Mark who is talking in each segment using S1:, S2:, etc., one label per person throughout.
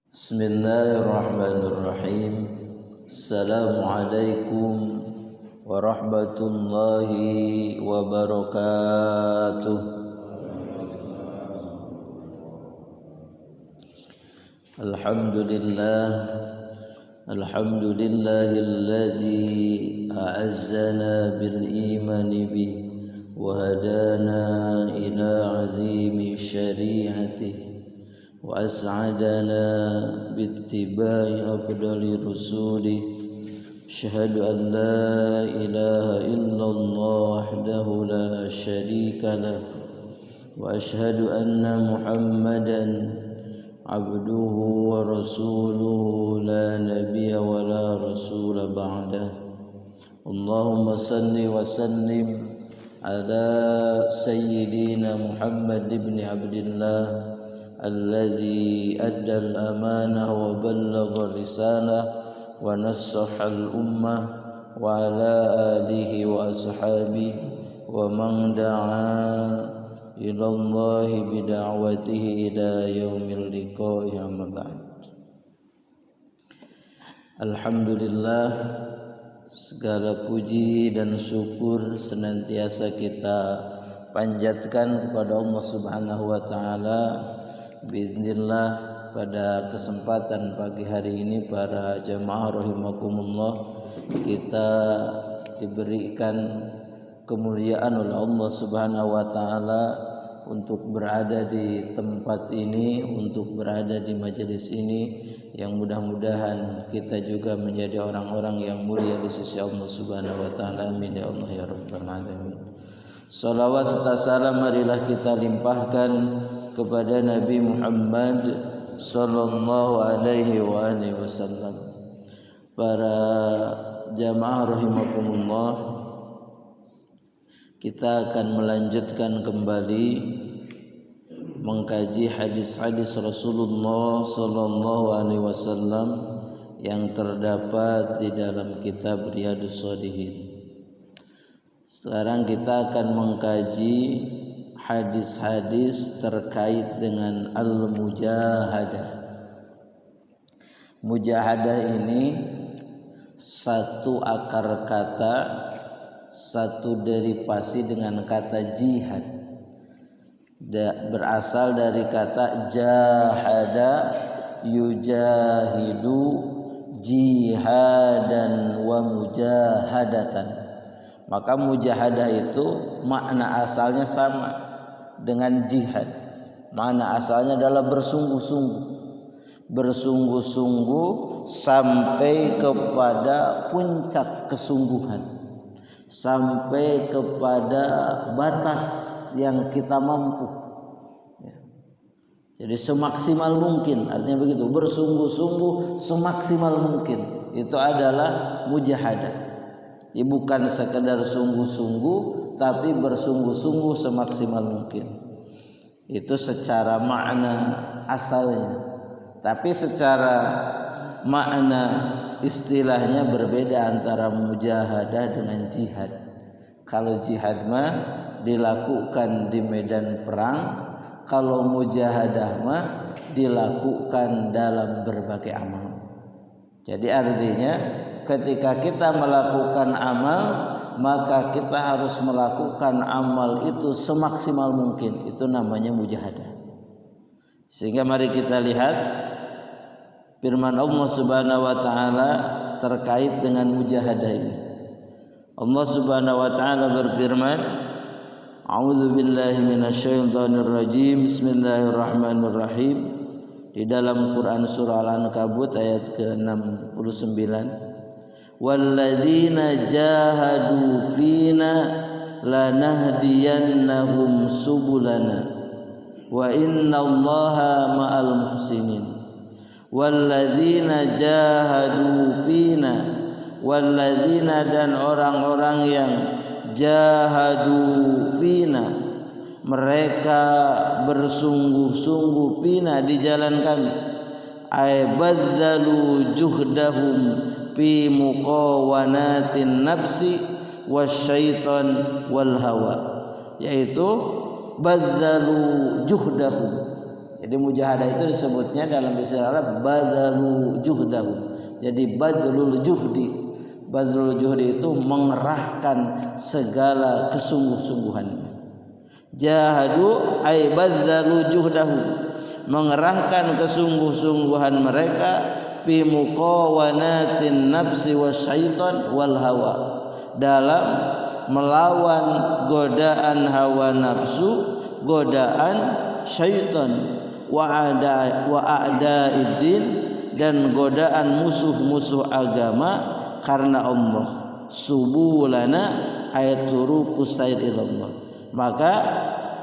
S1: Bismillahirrahmanirrahim. Assalamualaikum warahmatullahi wabarakatuh. Alhamdulillahilladzi a'azzana bil imani bih wa hadana ila 'azimi syari'atihi wa as'adana bittiba'i afdali rusulih. Asyhadu an la ilaha illallah wahdahu la syarika lah wa asyhadu anna Muhammadan abduhu wa rasuluhu la nabiyya wa la rasula ba'dah. Allahumma salli wa sallim ala sayyidina Muhammad ibn Abdillah الذي أدى الأمانة وبلغ الرسالة ونصح الأمة وعلى آله وأصحابه ومن دعا إلى الله بدعوته إلى يوم اللقاء أما بعد. Alhamdulillah, segala puji dan syukur senantiasa kita panjatkan kepada Allah Subhanahu wa taala. Biiznillah, pada kesempatan pagi hari ini para jamaah rahimakumullah, kita diberikan kemuliaan oleh Allah Subhanahu wa taala untuk berada di tempat ini, untuk berada di majelis ini, yang mudah-mudahan kita juga menjadi orang-orang yang mulia di sisi Allah Subhanahu wa taala. Amin ya Allah ya rabbal alamin. Salawat serta salam marilah kita limpahkan kepada Nabi Muhammad sallallahu alaihi wasallam. Para jamaah rahimakumullah, kita akan melanjutkan kembali mengkaji hadis-hadis Rasulullah sallallahu alaihi wasallam yang terdapat di dalam kitab Riyadhus Shalihin. Sekarang kita akan mengkaji hadis-hadis terkait dengan al-mujahadah. Mujahadah ini satu akar kata, satu derivasi dengan kata jihad. Berasal dari kata jahada yujahidu jihadan wa mujahadatan. Maka mujahadah itu makna asalnya sama dengan jihad. Makna asalnya adalah bersungguh-sungguh, bersungguh-sungguh sampai kepada puncak kesungguhan, sampai kepada batas yang kita mampu. Jadi semaksimal mungkin, artinya begitu, bersungguh-sungguh semaksimal mungkin. Itu adalah mujahadah. Ya, bukan sekedar sungguh-sungguh, tapi bersungguh-sungguh semaksimal mungkin. Itu secara makna asalnya. Tapi secara makna istilahnya berbeda antara mujahadah dengan jihad. Kalau jihad mah dilakukan di medan perang, kalau mujahadah mah dilakukan dalam berbagai amal. Jadi artinya ketika kita melakukan amal, maka kita harus melakukan amal itu semaksimal mungkin. Itu namanya mujahadah. Sehingga mari kita lihat firman Allah Subhanahu wa taala terkait dengan mujahadah ini. Allah Subhanahu wa taala berfirman, A'udzu billahi minasyaitonir rajim. Bismillahirrahmanirrahim. Di dalam Quran surah Al-Ankabut ayat ke-69. Walladzina jahadu fina lanahdiyannahum subulana wa innallaha ma'al muhsinin. Walladzina jahadu fina, walladzina dan orang-orang yang jahadu fina, mereka bersungguh-sungguh fina di jalan kami, ay badzalu juhdahum fi muqawanatin nafsi wasyaitan wal hawa, yaitu bazzalu juhdahum, Jadi mujahadah itu disebutnya dalam istilah Arab badlu juhdahu. Jadi badlul juhdi. Badlul juhdi itu mengerahkan segala kesungguh-sungguhannya. Jahadu ay badlu juhdahu, mengerahkan kesungguh-sungguhan mereka fi muqawanatin nafsi wasyaitan wal hawa, dalam melawan godaan hawa nafsu, godaan syaitan, wa a'daiddin, dan godaan musuh-musuh agama karena Allah. Subulana ayat turuqus sair ilallah. Maka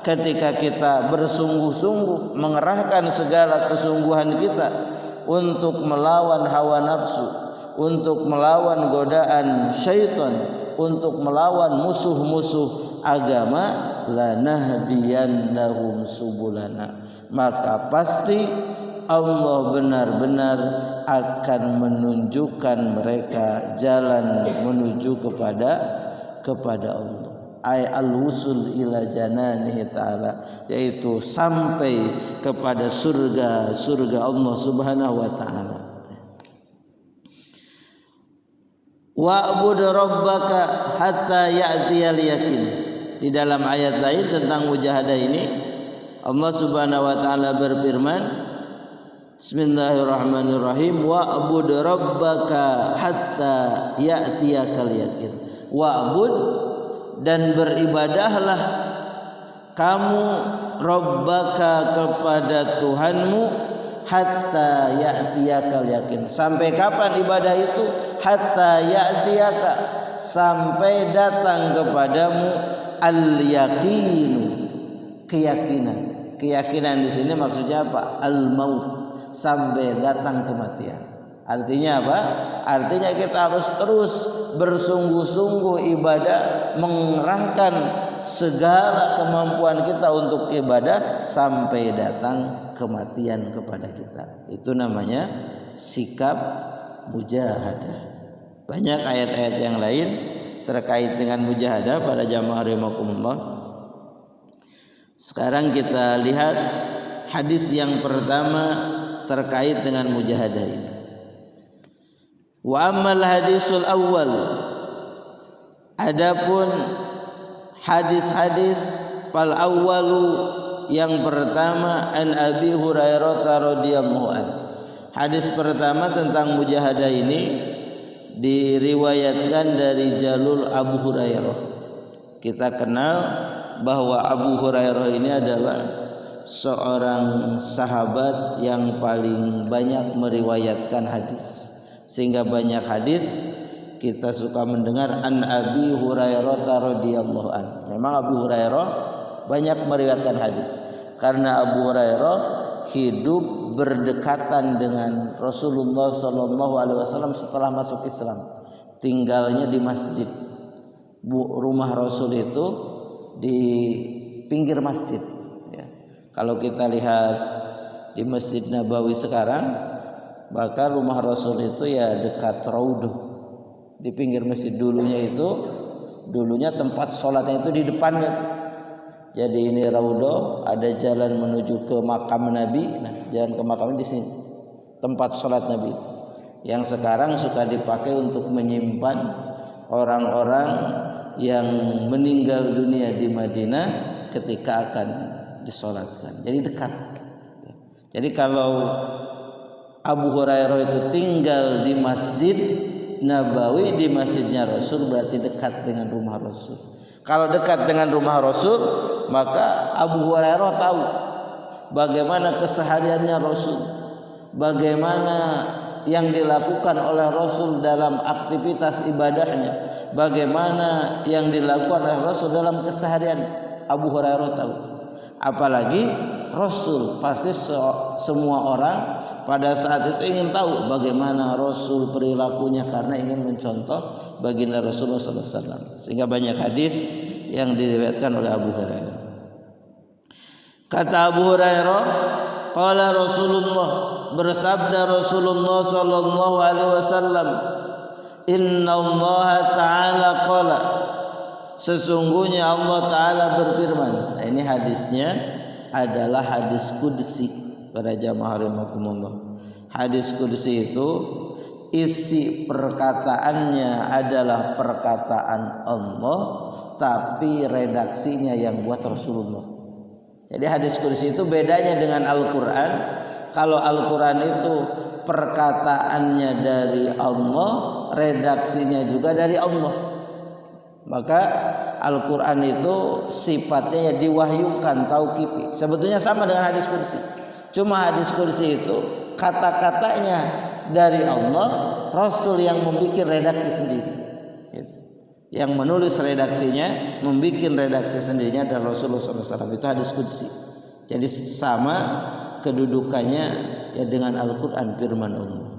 S1: ketika kita bersungguh-sungguh mengerahkan segala kesungguhan kita untuk melawan hawa nafsu, untuk melawan godaan syaitan, untuk melawan musuh-musuh agama, lanahdiyannahum subulana, maka pasti Allah benar-benar akan menunjukkan mereka jalan menuju kepada Allah. Ay al-wusul ila jananihi ta'ala, yaitu sampai kepada surga Allah Subhanahu wa ta'ala. Wa'bud rabbaka hatta ya'tiyal yakin. Di dalam ayat lain tentang mujahadah ini Allah Subhanahu wa ta'ala berfirman, Bismillahirrahmanirrahim, wa'bud rabbaka hatta ya'tiyakal yakin. Wa'bud, dan beribadahlah kamu rabbaka kepada Tuhanmu, hatta ya'tiyakal yakin. Sampai kapan ibadah itu? Hatta ya'tiyaka, sampai datang kepadamu al yaqinu, keyakinan. Keyakinan di sini maksudnya apa? Al maut, sampai datang kematian. Artinya apa? Artinya kita harus terus bersungguh-sungguh ibadah, mengerahkan segala kemampuan kita untuk ibadah sampai datang kematian kepada kita. Itu namanya sikap mujahadah. Banyak ayat-ayat yang lain terkait dengan mujahadah pada jamaah rahimakumullah. Sekarang kita lihat hadis yang pertama terkait dengan mujahadah ini. Wa ammal hadisul awal, adapun hadis-hadis fal awwalu, yang pertama, an Abi Hurairah radhiyallahu an. Hadis pertama tentang mujahadah ini diriwayatkan dari jalur Abu Hurairah. Kita kenal bahwa Abu Hurairah ini adalah seorang sahabat yang paling banyak meriwayatkan hadis, sehingga banyak hadis kita suka mendengar an Abi Hurairah radhiyallahu an. Memang Abu Hurairah banyak meriwayatkan hadis karena Abu Hurairah hidup berdekatan dengan Rasulullah SAW setelah masuk Islam. Tinggalnya di masjid. Rumah Rasul itu di pinggir masjid. Ya. Kalau kita lihat di Masjid Nabawi sekarang, bahkan rumah Rasul itu ya dekat Raudhah, di pinggir masjid. Dulunya tempat sholatnya itu di depannya tuh. Jadi ini Raudhah, ada jalan menuju ke makam Nabi. Nah, jalan ke makam di sini, tempat sholat Nabi itu. Yang sekarang suka dipakai untuk menyimpan orang-orang yang meninggal dunia di Madinah ketika akan disolatkan. Jadi dekat. Jadi kalau Abu Hurairah itu tinggal di Masjid Nabawi, di masjidnya Rasul, berarti dekat dengan rumah Rasul. Kalau dekat dengan rumah Rasul, maka Abu Hurairah tahu bagaimana kesehariannya Rasul, bagaimana yang dilakukan oleh Rasul dalam aktivitas ibadahnya, bagaimana yang dilakukan oleh Rasul dalam keseharian. Abu Hurairah tahu. Apalagi Rasul, pasti semua orang pada saat itu ingin tahu bagaimana Rasul perilakunya, karena ingin mencontoh baginda Rasulullah SAW. Sehingga banyak hadis yang diriwayatkan oleh Abu Hurairah. Kata Abu Hurairah, qala Rasulullah, bersabda Rasulullah sallallahu alaihi wasallam, inna Allah ta'ala qala, sesungguhnya Allah Ta'ala berfirman. Nah, ini hadisnya adalah hadis qudsi. Para jamaah rahimakumullah, hadis qudsi itu isi perkataannya adalah perkataan Allah, tapi redaksinya yang buat Rasulullah. Jadi hadis qudsi itu bedanya dengan Al-Quran. Kalau Al-Quran itu perkataannya dari Allah, redaksinya juga dari Allah. Maka Al-Quran itu sifatnya diwahyukan, tauqifi. Sebetulnya sama dengan hadis qudsi. Cuma hadis qudsi itu kata-katanya dari Allah, Rasul yang membuat redaksi sendiri. Yang menulis redaksinya, membuat redaksi sendirinya adalah Rasulullah SAW. Itu hadis qudsi. Jadi sama kedudukannya ya dengan Al-Quran, firman Allah.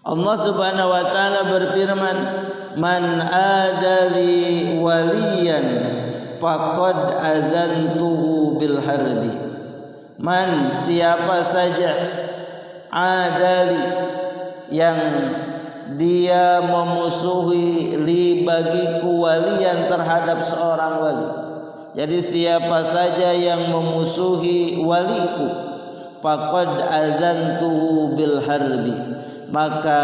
S1: Allah Subhanahu wa taala berfirman, "Man adali waliyan faqad azantuhu bil harbi." Man, siapa saja, adali, yang dia memusuhi li bagiku walian terhadap seorang wali. Jadi siapa saja yang memusuhi waliku, faqad azantuhu bil harbi, maka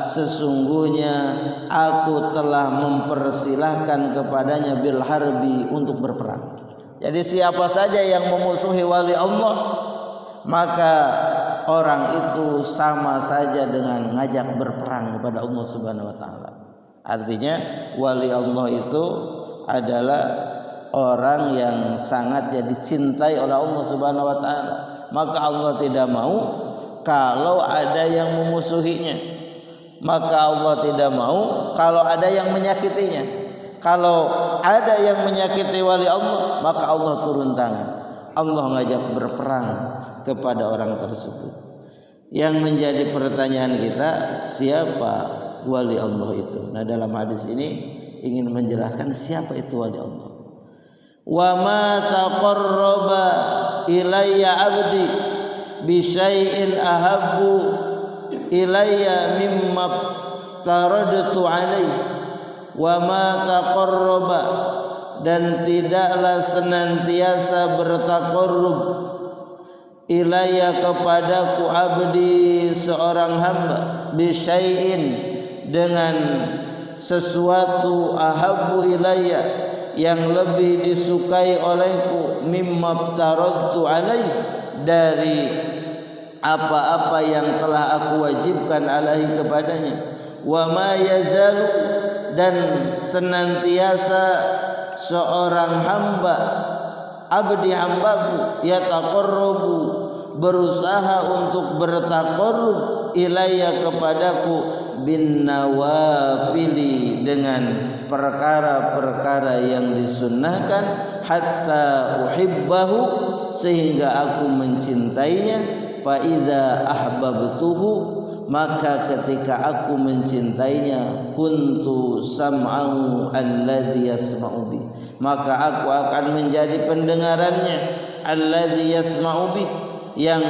S1: sesungguhnya aku telah mempersilahkan kepadanya bil harbi, untuk berperang. Jadi siapa saja yang memusuhi wali Allah, maka orang itu sama saja dengan ngajak berperang kepada Allah Subhanahu wa taala. Artinya wali Allah itu adalah orang yang sangat ya dicintai oleh Allah Subhanahu wa taala. Maka Allah tidak mau kalau ada yang memusuhinya. Maka Allah tidak mau kalau ada yang menyakitinya. Kalau ada yang menyakiti wali Allah, maka Allah turun tangan. Allah ngajak berperang kepada orang tersebut. Yang menjadi pertanyaan kita, siapa wali Allah itu? Nah, dalam hadis ini ingin menjelaskan siapa itu wali Allah. Wa ma taqarraba ilayya 'abdi bi syai'in ahabbu ilayya mimma taradtu 'alaihi. Wa ma taqarraba, dan tidaklah senantiasa bertaqarrub ilayya kepadaku abdi seorang hamba bisyai'in dengan sesuatu ahabbu ilayya yang lebih disukai olehku mimma taradtu alaihi dari apa-apa yang telah aku wajibkan alaihi kepadanya. Wa ma yazalu, dan senantiasa seorang hamba abdi hambaku yataqarrabu, berusaha untuk bertaqarrub ilayya kepadaku bin nawafili, dengan perkara-perkara yang disunnahkan, hatta uhibbahu, sehingga aku mencintainya. Fa idza ahbabtuhu, maka ketika aku mencintainya, kuntu sam'ahu alladzi yasma'u bi, maka aku akan menjadi pendengarannya, alladzi yasma'u bi, yang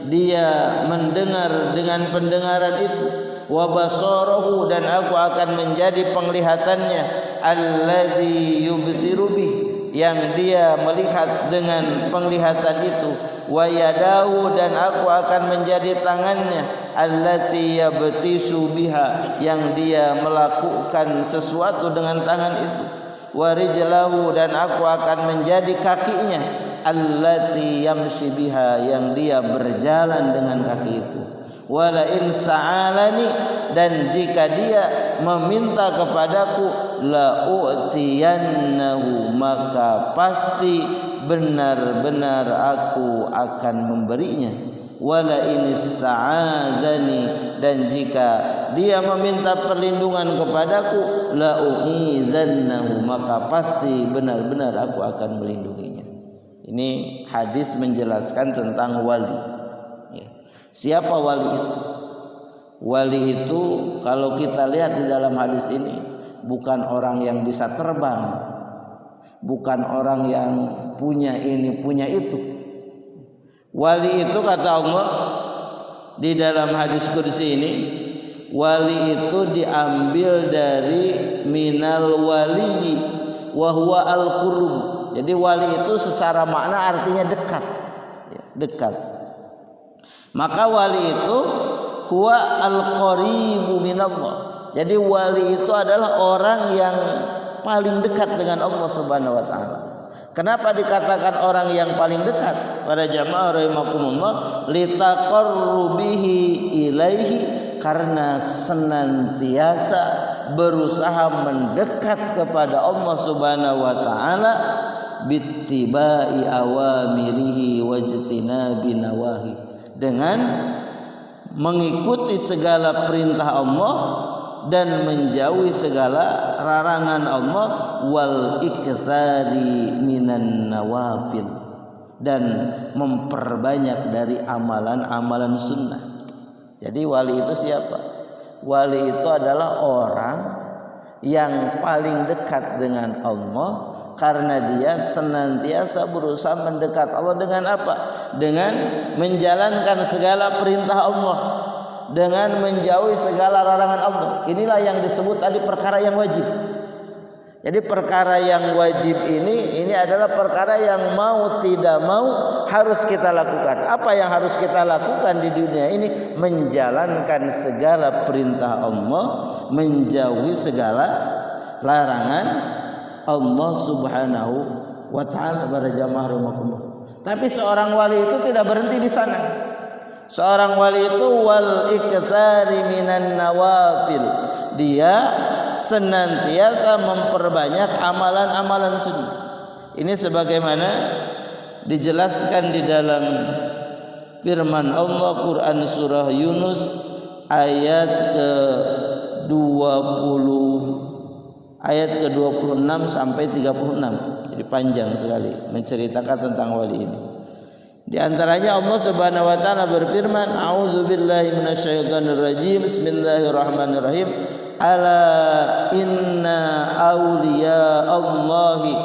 S1: dia mendengar dengan pendengaran itu, wa basarahu, dan aku akan menjadi penglihatannya, alladzi yubsiru bi, yang dia melihat dengan penglihatan itu, wa yadahu, dan aku akan menjadi tangannya, allati yabtisu biha, yang dia melakukan sesuatu dengan tangan itu, wa rijlahu, dan aku akan menjadi kakinya, allati yamshi biha, yang dia berjalan dengan kaki itu. Wala in sa'alani, dan jika dia meminta kepadaku, la u'tiyannahu, maka pasti benar-benar aku akan memberinya. Wala in ista'adzani, dan jika dia meminta perlindungan kepadaku, la u'izannahu, maka pasti benar-benar aku akan melindunginya. Ini hadis menjelaskan tentang wali. Siapa wali itu? Wali itu kalau kita lihat di dalam hadis ini, bukan orang yang bisa terbang, bukan orang yang punya ini punya itu. Wali itu kata Allah di dalam hadis qudsi ini, wali itu diambil dari minal waliyi wa huwa al-qurb. Jadi wali itu secara makna artinya dekat, ya, dekat. Maka wali itu huwa al-qaribu minallah. Jadi wali itu adalah orang yang paling dekat dengan Allah Subhanahu wa taala. Kenapa dikatakan orang yang paling dekat? Para jamaah rahimakumullah, litaqarrubihi ilaihi, karena senantiasa berusaha mendekat kepada Allah Subhanahu wa taala bittibai awamirihi wajtinabi nawahi, dengan mengikuti segala perintah Allah dan menjauhi segala larangan Allah, wal iktsari minan nawafil, dan memperbanyak dari amalan-amalan sunnah. Jadi wali itu siapa? Wali itu adalah orang yang paling dekat dengan Allah karena dia senantiasa berusaha mendekat Allah dengan apa? Dengan menjalankan segala perintah Allah, dengan menjauhi segala larangan Allah. Inilah yang disebut tadi perkara yang wajib. Jadi perkara yang wajib ini adalah perkara yang mau tidak mau harus kita lakukan. Apa yang harus kita lakukan di dunia ini? Menjalankan segala perintah Allah, menjauhi segala larangan Allah Subhanahu wa taala. Para jamaah rahimakumullah. Tapi seorang wali itu tidak berhenti di sana. Seorang wali itu wal iktsari minan nawafil. Dia senantiasa memperbanyak amalan-amalan sunnah. Ini sebagaimana dijelaskan di dalam firman Allah Quran surah Yunus ayat ke-20 ayat ke-26 sampai 36. Jadi panjang sekali menceritakan tentang wali ini. Di antaranya Allah Subhanahu wa taala berfirman, a'udzubillahi minasyaitonir rajim, bismillahirrahmanirrahim, ala inna awliya Allahi,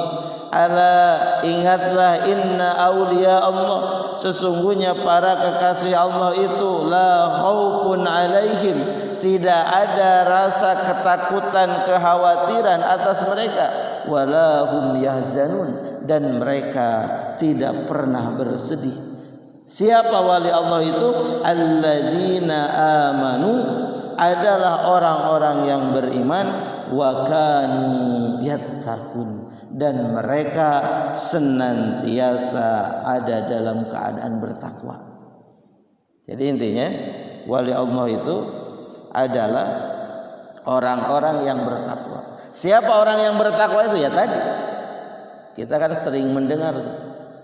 S1: ala ingatlah, inna awliya Allah, sesungguhnya para kekasih Allah itu la khaufun alaihim, tidak ada rasa ketakutan, kekhawatiran atas mereka, wala hum yahzanun, dan mereka tidak pernah bersedih. Siapa wali Allah itu? Alladzina amanu, adalah orang-orang yang beriman, wa kanu yattaqun, dan mereka senantiasa ada dalam keadaan bertakwa. Jadi intinya wali Allah itu adalah orang-orang yang bertakwa. Siapa orang yang bertakwa itu? Ya tadi kita kan sering mendengar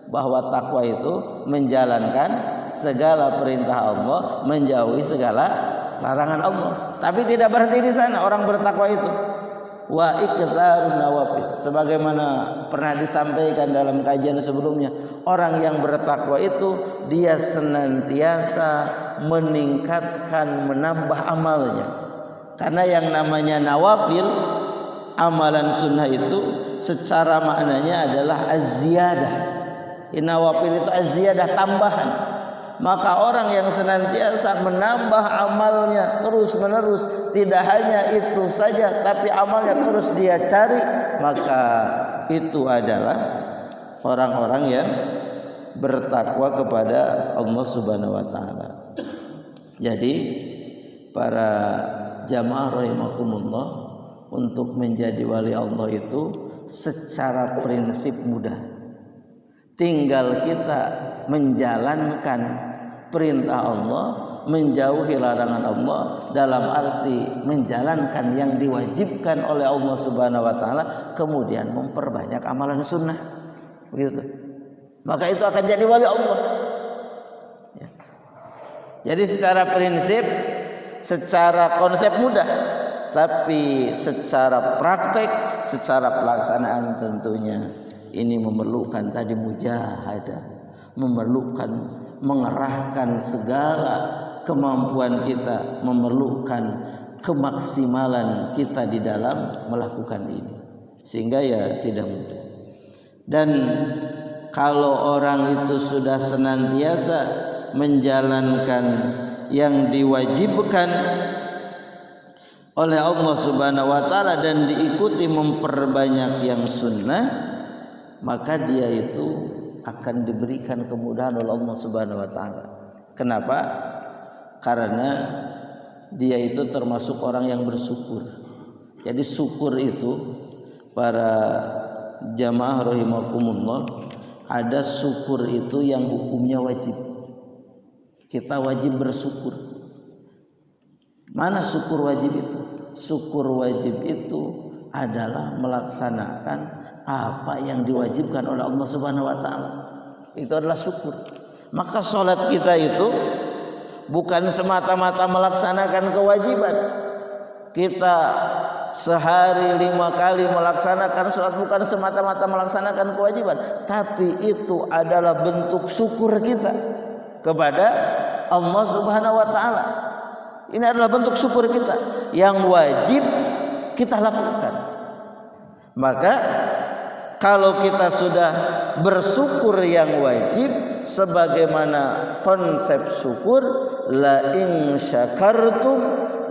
S1: bahwa takwa itu menjalankan segala perintah Allah, menjauhi segala larangan Allah. Tapi tidak berhenti di sana orang bertakwa itu. Wa iktsarun nawafil, sebagaimana pernah disampaikan dalam kajian sebelumnya, orang yang bertakwa itu dia senantiasa meningkatkan, menambah amalnya. Karena yang namanya nawafil, amalan sunnah itu secara maknanya adalah az-ziyadah. Nawafil itu az-ziyadah, tambahan. Maka orang yang senantiasa menambah amalnya terus menerus, tidak hanya itu saja tapi amalnya terus dia cari, maka itu adalah orang-orang yang bertakwa kepada Allah Subhanahu wa taala. Jadi para jamaah rahimakumullah, untuk menjadi wali Allah itu secara prinsip mudah. Tinggal kita menjalankan perintah Allah, menjauhi larangan Allah, dalam arti menjalankan yang diwajibkan oleh Allah Subhanahu wa taala, kemudian memperbanyak amalan sunnah. Begitu. Maka itu akan jadi wali Allah. Ya. Jadi secara prinsip, secara konsep mudah, tapi secara praktek, secara pelaksanaan tentunya ini memerlukan tadi mujahadah, memerlukan mengerahkan segala kemampuan kita, memerlukan kemaksimalan kita di dalam melakukan ini, sehingga ya tidak mudah. Dan kalau orang itu sudah senantiasa menjalankan yang diwajibkan oleh Allah Subhanahu wa taala dan diikuti memperbanyak yang sunnah, maka dia itu akan diberikan kemudahan oleh Allah Subhanahu wa taala. Kenapa? Karena dia itu termasuk orang yang bersyukur. Jadi syukur itu para jamaah rahimakumullah, ada syukur itu yang hukumnya wajib. Kita wajib bersyukur. Mana syukur wajib itu? Syukur wajib itu adalah melaksanakan apa yang diwajibkan oleh Allah Subhanahu wa taala. Itu adalah syukur. Maka sholat kita itu bukan semata-mata melaksanakan kewajiban. Kita sehari 5 kali melaksanakan sholat bukan semata-mata melaksanakan kewajiban, tapi itu adalah bentuk syukur kita kepada Allah Subhanahu wa taala. Ini adalah bentuk syukur kita yang wajib kita lakukan. Maka kalau kita sudah bersyukur yang wajib, sebagaimana konsep syukur, la in syakartum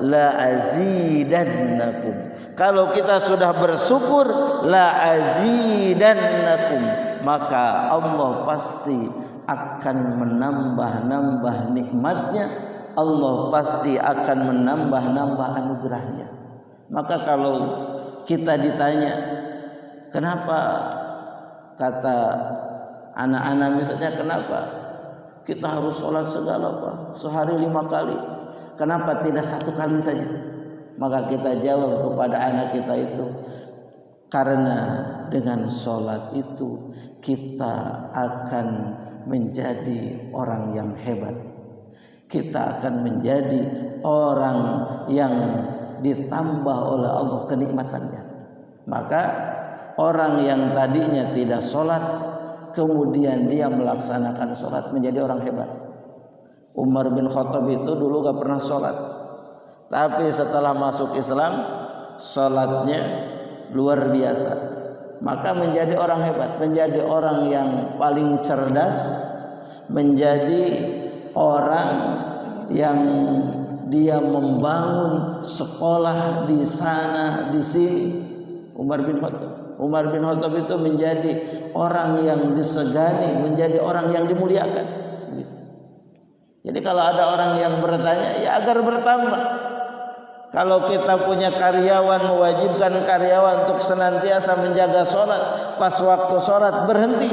S1: la azidannakum. Kalau kita sudah bersyukur, la azidannakum, maka Allah pasti akan menambah-nambah nikmatnya. Allah pasti akan menambah-nambah anugerahnya. Maka kalau kita ditanya, kenapa, kata anak-anak misalnya, kenapa kita harus sholat segala Pak, sehari 5 kali, kenapa tidak 1 kali saja? Maka kita jawab kepada anak kita itu, karena dengan sholat itu kita akan menjadi orang yang hebat. Kita akan menjadi orang yang ditambah oleh Allah kenikmatannya. Maka orang yang tadinya tidak sholat, kemudian dia melaksanakan sholat, menjadi orang hebat. Umar bin Khattab itu dulu gak pernah sholat, tapi setelah masuk Islam sholatnya luar biasa. Maka menjadi orang hebat, menjadi orang yang paling cerdas, menjadi orang yang dia membangun sekolah di sana di sini. Umar bin Khattab itu menjadi orang yang disegani, menjadi orang yang dimuliakan. Begitu. Jadi kalau ada orang yang bertanya, ya agar bertambah. Kalau kita punya karyawan, mewajibkan karyawan untuk senantiasa menjaga sholat, pas waktu sholat berhenti,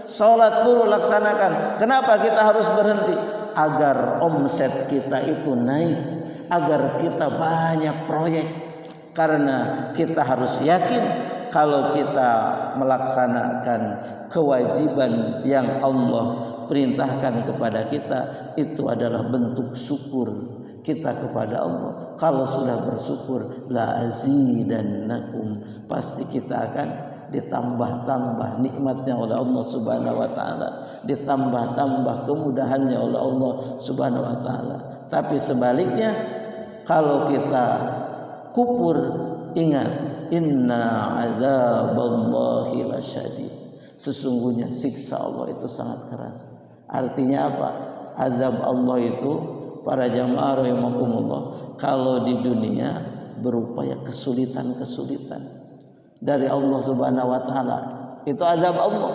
S1: sholat dulu laksanakan. Kenapa kita harus berhenti? Agar omset kita itu naik, agar kita banyak proyek. Karena kita harus yakin kalau kita melaksanakan kewajiban yang Allah perintahkan kepada kita, itu adalah bentuk syukur kita kepada Allah. Kalau sudah bersyukur, la azidannakum, pasti kita akan ditambah-tambah nikmatnya oleh Allah Subhanahu wa taala, ditambah-tambah kemudahannya oleh Allah Subhanahu wa taala. Tapi sebaliknya, kalau kita kufur, ingat, inna azaballahi lasyadid, sesungguhnya siksa Allah itu sangat keras. Artinya apa? Azab Allah itu, para jamaah rahimakumullah, kalau di dunia berupaya kesulitan-kesulitan dari Allah Subhanahu wa taala, itu azab Allah.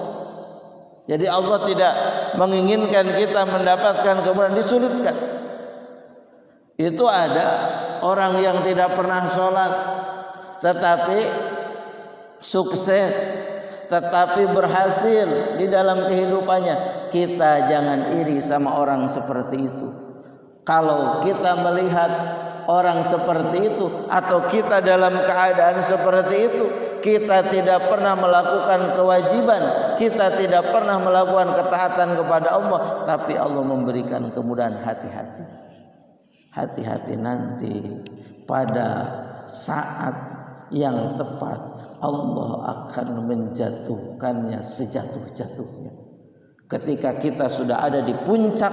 S1: Jadi Allah tidak menginginkan kita mendapatkan kemudian disulitkan. Itu ada orang yang tidak pernah sholat tetapi sukses, tetapi berhasil di dalam kehidupannya. Kita jangan iri sama orang seperti itu. Kalau kita melihat orang seperti itu, atau kita dalam keadaan seperti itu, kita tidak pernah melakukan kewajiban, kita tidak pernah melakukan ketaatan kepada Allah, tapi Allah memberikan kemudahan. Hati-hati, hati-hati, nanti pada saat yang tepat Allah akan menjatuhkannya sejatuh-jatuhnya. Ketika kita sudah ada di puncak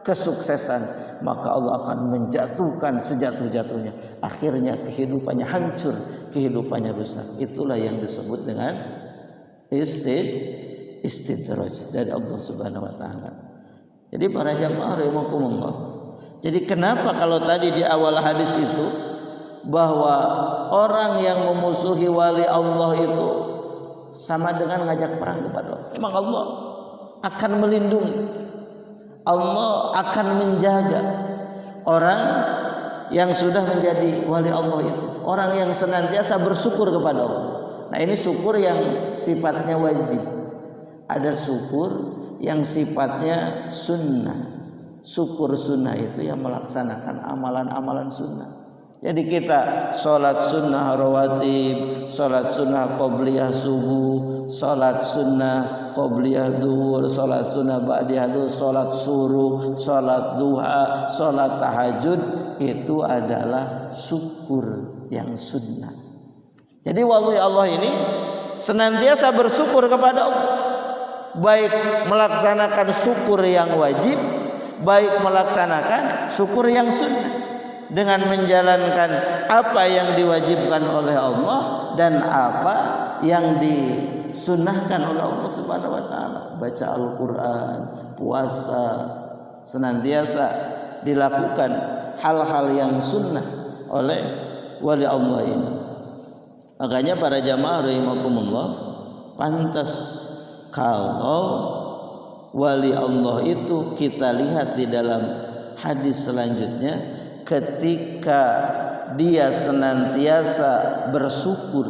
S1: kesuksesan, maka Allah akan menjatuhkan sejatuh-jatuhnya. Akhirnya kehidupannya hancur, kehidupannya rusak. Itulah yang disebut dengan istidraj dari Allah Subhanahu wa taala. Jadi para jamaah rahimakumullah, jadi kenapa kalau tadi di awal hadis itu bahwa orang yang memusuhi wali Allah itu sama dengan ngajak perang kepada Allah. Memang Allah akan melindungi, Allah akan menjaga orang yang sudah menjadi wali Allah itu, orang yang senantiasa bersyukur kepada Allah. Nah, ini syukur yang sifatnya wajib. Ada syukur yang sifatnya sunnah. Syukur sunnah itu yang melaksanakan amalan-amalan sunnah. Jadi kita sholat sunnah rawatib, sholat sunnah qobliyah subuh, sholat sunnah qobliyah duhur, sholat sunnah ba'diyah duhur, sholat suruh, sholat duha, sholat tahajud, itu adalah syukur yang sunnah. Jadi wali Allah ini senantiasa bersyukur kepada Allah, baik melaksanakan syukur yang wajib, baik melaksanakan syukur yang sunnah, dengan menjalankan apa yang diwajibkan oleh Allah dan apa yang disunnahkan oleh Allah Subhanahu wa taala. Baca Al-Qur'an, puasa, senantiasa dilakukan hal-hal yang sunnah oleh wali Allah ini. Makanya para jamaah rahimakumullah, pantas kalau wali Allah itu kita lihat di dalam hadis selanjutnya, ketika dia senantiasa bersyukur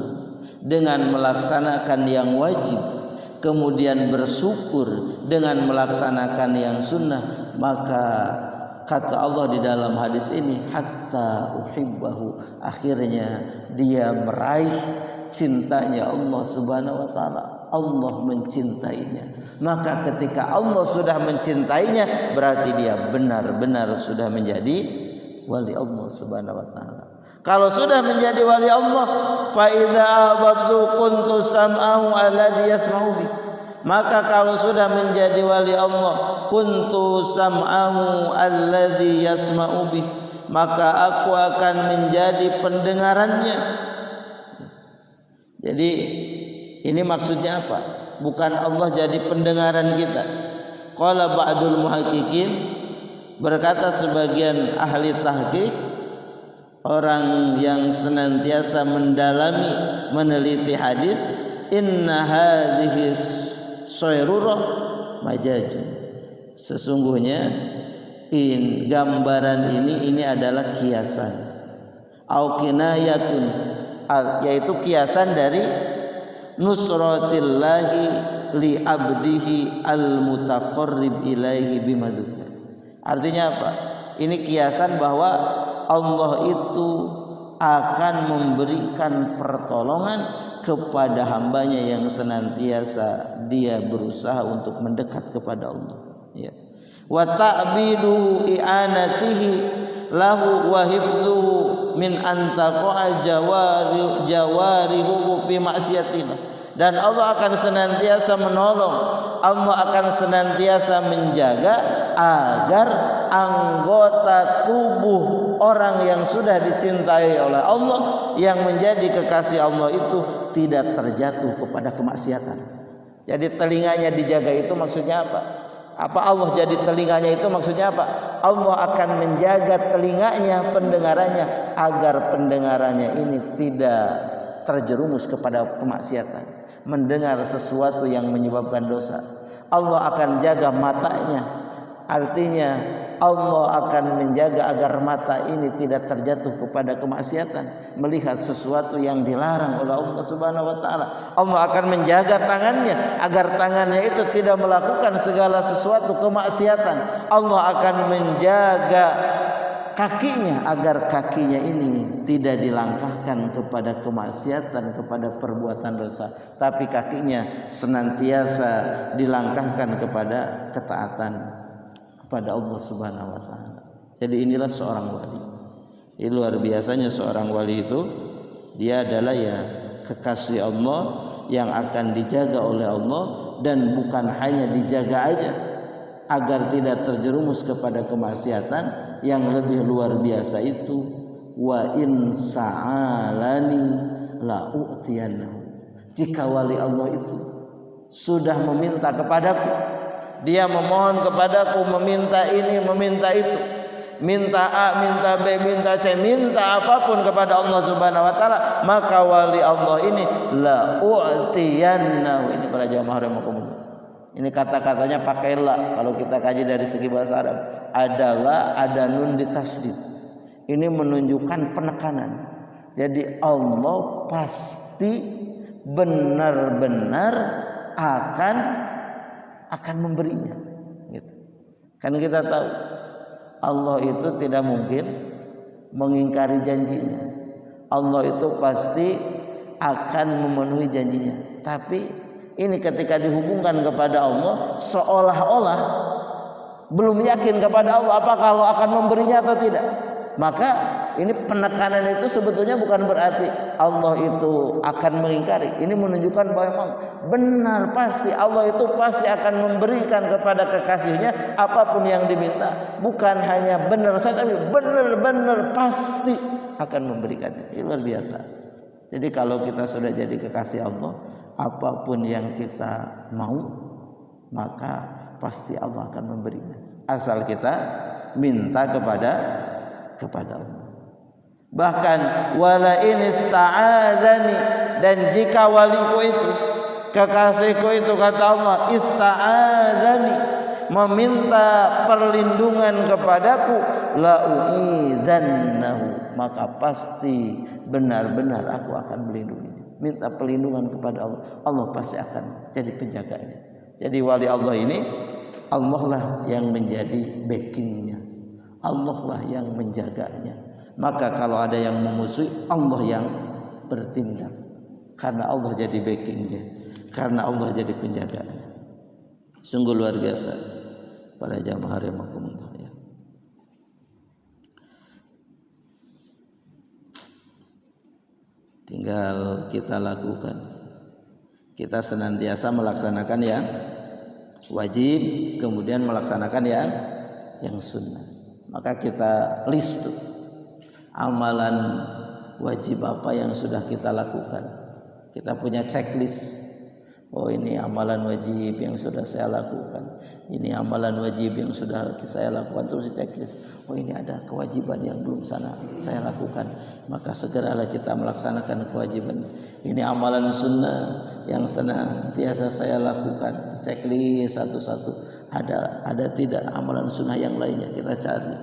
S1: dengan melaksanakan yang wajib, kemudian bersyukur dengan melaksanakan yang sunnah, maka kata Allah di dalam hadis ini, hatta uhibbahu, akhirnya dia meraih cintanya Allah Subhanahu wa taala. Allah mencintainya. Maka ketika Allah sudah mencintainya, berarti dia benar-benar sudah menjadi wali Allah Subhanahu wa taala. Kalau sudah menjadi wali Allah, fa idza abadu kuntu sam'ahu alladhi yasma'u bi. Maka kalau sudah menjadi wali Allah, kuntu sam'ahu alladhi yasma'u bi, maka aku akan menjadi pendengarannya. Jadi ini maksudnya apa? Bukan Allah jadi pendengaran kita. Qala ba'dul muhaqqiqin, berkata sebagian ahli tahqiq, orang yang senantiasa mendalami meneliti hadis, inna hadhihi sayrurah majajun, sesungguhnya gambaran ini adalah kiasan, au kinayatun, yaitu kiasan dari nusratillahi li abdihi al mutaqarrib ilaihi bimadukir. Artinya apa? Ini kiasan bahwa Allah itu akan memberikan pertolongan kepada hambanya yang senantiasa dia berusaha untuk mendekat kepada Allah. Ya. Wa ta'bidu i'anatihi lahu wa hifdhuhu min antaqa jawarihu bi maksiatillah. Dan Allah akan senantiasa menolong, Allah akan senantiasa menjaga agar anggota tubuh orang yang sudah dicintai oleh Allah, yang menjadi kekasih Allah itu tidak terjatuh kepada kemaksiatan. Jadi telinganya dijaga itu maksudnya apa? Apa Allah jadi telinganya itu maksudnya apa? Allah akan menjaga telinganya, pendengarannya, agar pendengarannya ini tidak terjerumus kepada kemaksiatan, mendengar sesuatu yang menyebabkan dosa. Allah akan jaga matanya, artinya Allah akan menjaga agar mata ini tidak terjatuh kepada kemaksiatan, melihat sesuatu yang dilarang oleh Allah Subhanahu wa taala. Allah akan menjaga tangannya agar tangannya itu tidak melakukan segala sesuatu kemaksiatan. Allah akan menjaga kakinya agar kakinya ini tidak dilangkahkan kepada kemaksiatan, kepada perbuatan dosa, tapi kakinya senantiasa dilangkahkan kepada ketaatan kepada Allah Subhanahu wa taala. Jadi inilah seorang wali. Ini luar biasanya seorang wali itu, dia adalah ya kekasih Allah yang akan dijaga oleh Allah, dan bukan hanya dijaga aja agar tidak terjerumus kepada kemaksiatan. Yang lebih luar biasa itu, wa in sa'alani la u'tiyanahu. Jika wali Allah itu sudah meminta kepadaku, dia memohon kepadaku, meminta ini, meminta itu, minta A, minta B, minta C, minta apapun kepada Allah Subhanahu wa taala, maka wali Allah ini la u'tiyannahu. Ini para jamaah rahimakumullah. Ini kata-katanya pakai la. Kalau kita kaji dari segi bahasa Arab, adalah ada nun di tasdid. Ini menunjukkan penekanan. Jadi Allah pasti benar-benar akan memberinya. Gitu. Kan kita tahu Allah itu tidak mungkin mengingkari janjinya. Allah itu pasti akan memenuhi janjinya. Tapi ini ketika dihubungkan kepada Allah, seolah-olah belum yakin kepada Allah apakah Allah akan memberinya atau tidak. Maka ini penekanan itu sebetulnya bukan berarti Allah itu akan mengingkari. Ini menunjukkan bahwa memang benar pasti Allah itu pasti akan memberikan kepada kekasihnya apapun yang diminta. Bukan hanya benar saja, tapi benar-benar pasti akan memberikannya. Ini luar biasa. Jadi kalau kita sudah jadi kekasih Allah, apapun yang kita mau, maka pasti Allah akan memberinya. Asal kita minta kepada Allah. Bahkan wala in ista'adzani, dan jika waliku itu, kekasihku itu, kata Allah, ista'adzani, meminta perlindungan kepadaku, la u'idzannahu, maka pasti benar-benar aku akan melindunginya. Minta perlindungan kepada Allah, Allah pasti akan jadi penjaganya. Jadi wali Allah ini, Allah lah yang menjadi backingnya, Allah lah yang menjaganya. Maka kalau ada yang memusuhi, Allah yang bertindak, karena Allah jadi backingnya, karena Allah jadi penjaganya. Sungguh luar biasa para jamaah rahimakumullah ya. Tinggal kita lakukan. Kita senantiasa melaksanakan yang wajib, kemudian melaksanakan yang sunnah. Maka kita list tuh amalan wajib apa yang sudah kita lakukan. Kita punya checklist. Oh, ini amalan wajib yang sudah saya lakukan. Ini amalan wajib yang sudah saya lakukan. Terus di checklist. Oh, ini ada kewajiban yang belum saya lakukan. Maka segeralah kita melaksanakan kewajiban. Ini amalan sunnah yang senantiasa saya lakukan. Checklist satu-satu. Ada tidak amalan sunnah yang lainnya, kita cari.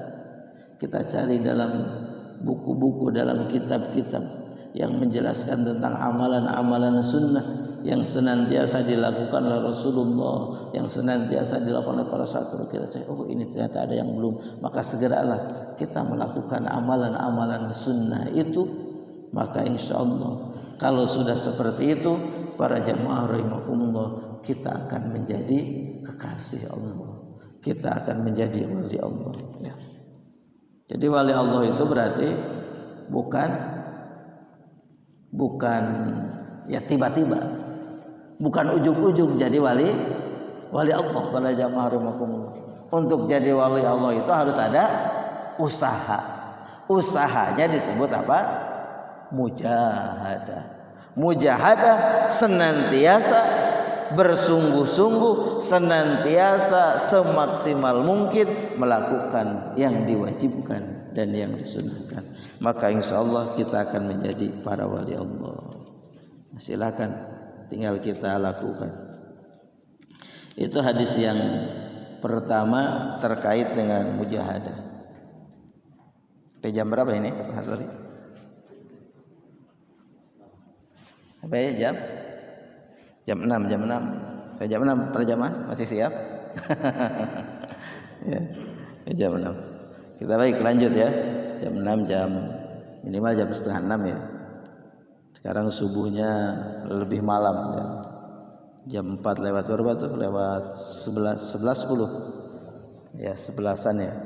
S1: Kita cari dalam buku-buku, dalam kitab-kitab yang menjelaskan tentang amalan-amalan sunnah yang senantiasa dilakukan oleh Rasulullah, yang senantiasa dilakukan oleh para sahabat. Kita cari, oh ini ternyata ada yang belum, maka segeralah kita melakukan amalan-amalan sunnah itu. Maka insya Allah kalau sudah seperti itu, para jamaah rahimakumullah, kita akan menjadi kekasih Allah, kita akan menjadi wali Allah ya. Jadi wali Allah itu berarti bukan ya tiba-tiba, bukan ujug-ujug jadi wali Allah. Para jamaah rahimakumullah, untuk jadi wali Allah itu harus ada usaha. Usahanya disebut apa? Mujahadah, senantiasa bersungguh-sungguh, senantiasa semaksimal mungkin melakukan yang diwajibkan dan yang disunahkan. Maka insya Allah kita akan menjadi para wali Allah. Silakan, tinggal kita lakukan. Itu hadis yang pertama terkait dengan mujahadah. Jam berapa ini Pak Hasri? Apa ya jam 6. Saya jam 6 para jamaah masih siap? Ya, jam 6. Kita baik lanjut ya. Jam 6, jam minimal jam setengah 6 ya. Sekarang subuhnya lebih malam ya. Jam 4 lewat berapa tuh? Lewat 11:10. Ya, 11-an ya.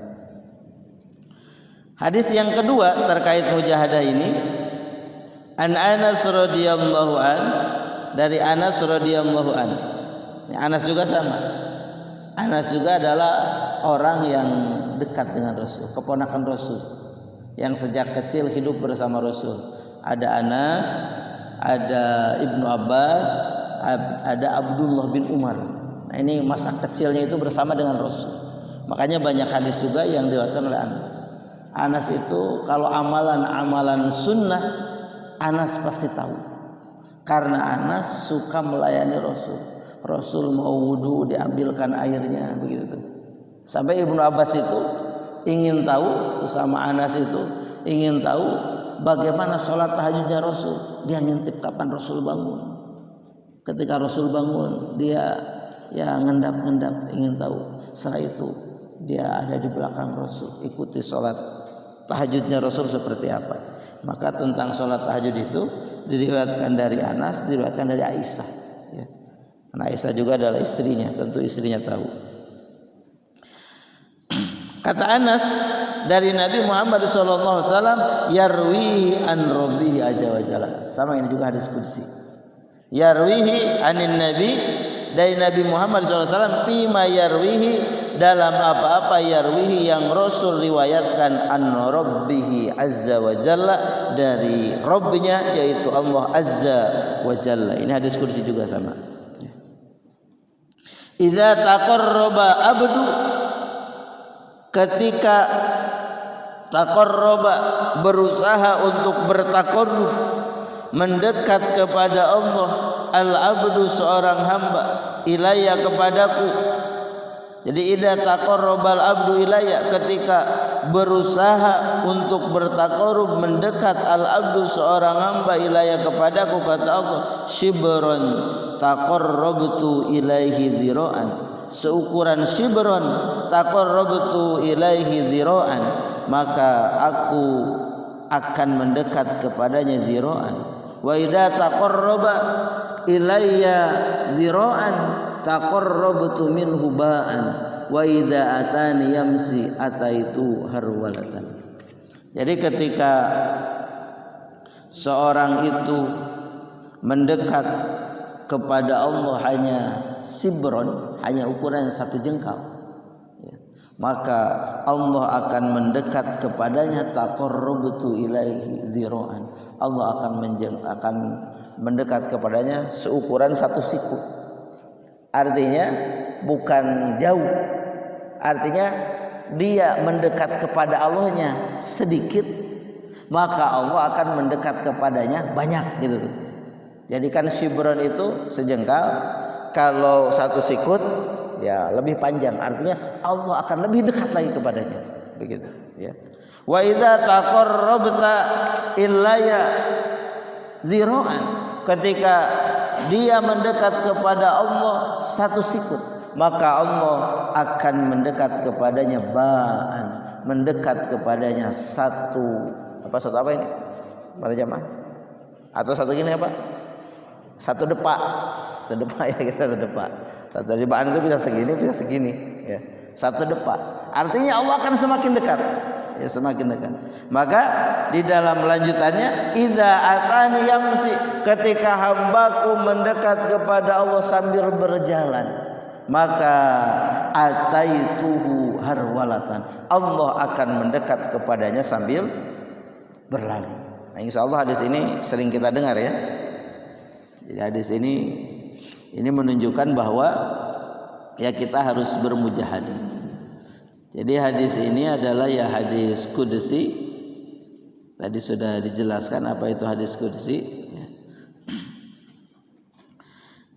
S1: Hadis yang kedua terkait mujahadah ini, an Anas radhiyallahu an, dari Anas radhiyallahu an. Anas juga sama. Anas juga adalah orang yang dekat dengan Rasul, keponakan Rasul, yang sejak kecil hidup bersama Rasul. Ada Anas, ada Ibnu Abbas, ada Abdullah bin Umar. Nah, ini masa kecilnya itu bersama dengan Rasul. Makanya banyak hadis juga yang diriwayatkan oleh Anas. Anas itu kalau amalan-amalan sunnah Anas pasti tahu. Karena Anas suka melayani Rasul. Rasul mau wudu diambilkan airnya begitu. Sampai Ibnu Abbas itu ingin tahu tuh sama Anas itu ingin tahu bagaimana sholat tahajudnya Rasul. Dia ngintip kapan Rasul bangun. Ketika Rasul bangun dia ya ngendap-ngendap ingin tahu. Setelah itu dia ada di belakang Rasul ikuti sholat tahajudnya Rasul seperti apa. Maka tentang sholat tahajud itu diriwayatkan dari Anas, diriwayatkan dari Aisyah ya. Karena Aisyah juga adalah istrinya, tentu istrinya tahu. Kata Anas dari Nabi Muhammad SAW, yarwihi an rabbihi azza wa jalla. Sama ini juga hadis qudsi. Yarwihi anin Nabi, dari Nabi Muhammad SAW, fima yarwihi, dalam apa-apa yarwihi yang Rasul riwayatkan an rabbihi azza wa jalla, dari Rabbnya yaitu Allah azza wa jalla. Ini hadis qudsi juga sama. Idza taqarraba abdu, ketika taqarraba berusaha untuk bertaqarrub mendekat kepada Allah, al abdu seorang hamba, ilayya kepadaku. Jadi idza taqarrabal abdu ilayya, ketika berusaha untuk bertaqarrub mendekat al abdu seorang hamba ilayya kepadaku, kata Allah, shibron taqarrabtu ilaihi dzira'an, seukuran shibron taqarrabtu ilaihi dzira'an, maka aku akan mendekat kepadanya dzira'an. Wa idza taqarraba ilayya dzira'an taqarrabtu minhu ba'an, wa idza atani yamsi ataitu harwalatan. Jadi ketika seorang itu mendekat kepada Allah hanya sibron, hanya ukuran satu jengkal ya, maka Allah akan mendekat kepadanya taqarrabtu ilaihi dzira'an, Allah akan mendekat kepadanya seukuran satu siku. Artinya bukan jauh, artinya dia mendekat kepada Allahnya sedikit, maka Allah akan mendekat kepadanya banyak gitu. Jadi kan shibron itu sejengkal, kalau satu sikut ya lebih panjang, artinya Allah akan lebih dekat lagi kepadanya begitu ya. Wa idza taqarrabta illayya dzira'an, ketika dia mendekat kepada Allah satu sikut, maka Allah akan mendekat kepadanya ba'an, mendekat kepadanya satu apa ini para jamaah, atau satu gini apa, satu depak ya, kita satu depak. Satu depak itu bisa segini ya, satu depak, artinya Allah akan semakin dekat ya, semakin dekat. Maka di dalam lanjutannya, idza atani yamsi, ketika hambaku mendekat kepada Allah sambil berjalan, maka ataituhu harwalatan, Allah akan mendekat kepadanya sambil berlari. Nah, insyaallah hadis ini sering kita dengar ya. Jadi hadis ini menunjukkan bahwa ya kita harus bermujahadah. Jadi hadis ini adalah ya hadis qudsi. Tadi sudah dijelaskan apa itu hadis qudsi ya.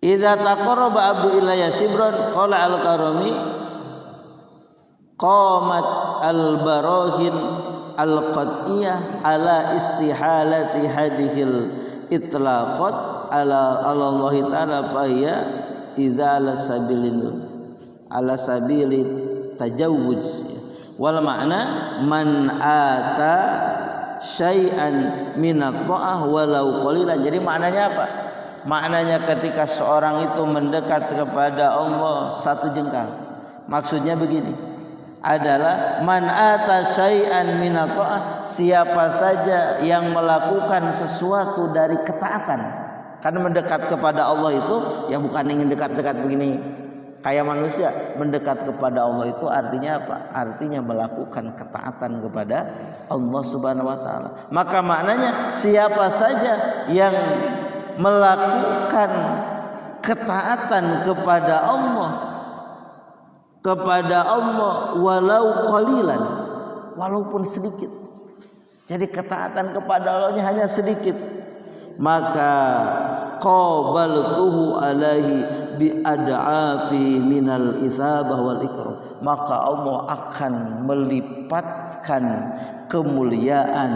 S1: Idza taqarraba abdu ilayya shibran, qala al-Karami, qamat al-barahin al-qat'iyah ala istihalati hadhil itlaqat ala Allah ta'ala, fahiyya idza ala sabilin tajawuz, wal makna man ata syai'an minat ta'ah walau qalilan. Jadi maknanya apa? Maknanya ketika seorang itu mendekat kepada Allah satu jengkal, maksudnya begini, adalah man ata syai'an minat ta'ah, siapa saja yang melakukan sesuatu dari ketaatan. Karena mendekat kepada Allah itu ya bukan ingin dekat-dekat begini kayak manusia. Mendekat kepada Allah itu artinya apa? Artinya melakukan ketaatan kepada Allah Subhanahu wa taala. Maka maknanya siapa saja yang melakukan ketaatan kepada Allah kepada Allah walau qalilan, walaupun sedikit. Jadi ketaatan kepada Allahnya hanya sedikit, maka qabaltuhu alaihi bi ad'afi minal isabah wal ikram, maka Allah akan melipatkan kemuliaan,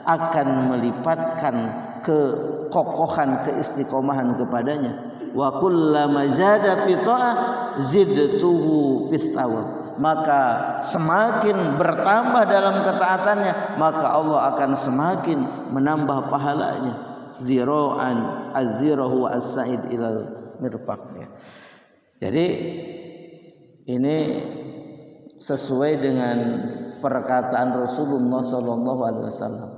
S1: akan melipatkan kekokohan, keistiqomahan kepadanya. Wa kullama zada fi ta'ah zidtuhu bis thawab, maka semakin bertambah dalam ketaatannya, maka Allah akan semakin menambah pahalanya. Zira'an az-zirahu as-sa'id ilal mirfaq. Jadi ini sesuai dengan perkataan Rasulullah sallallahu alaihi wasallam.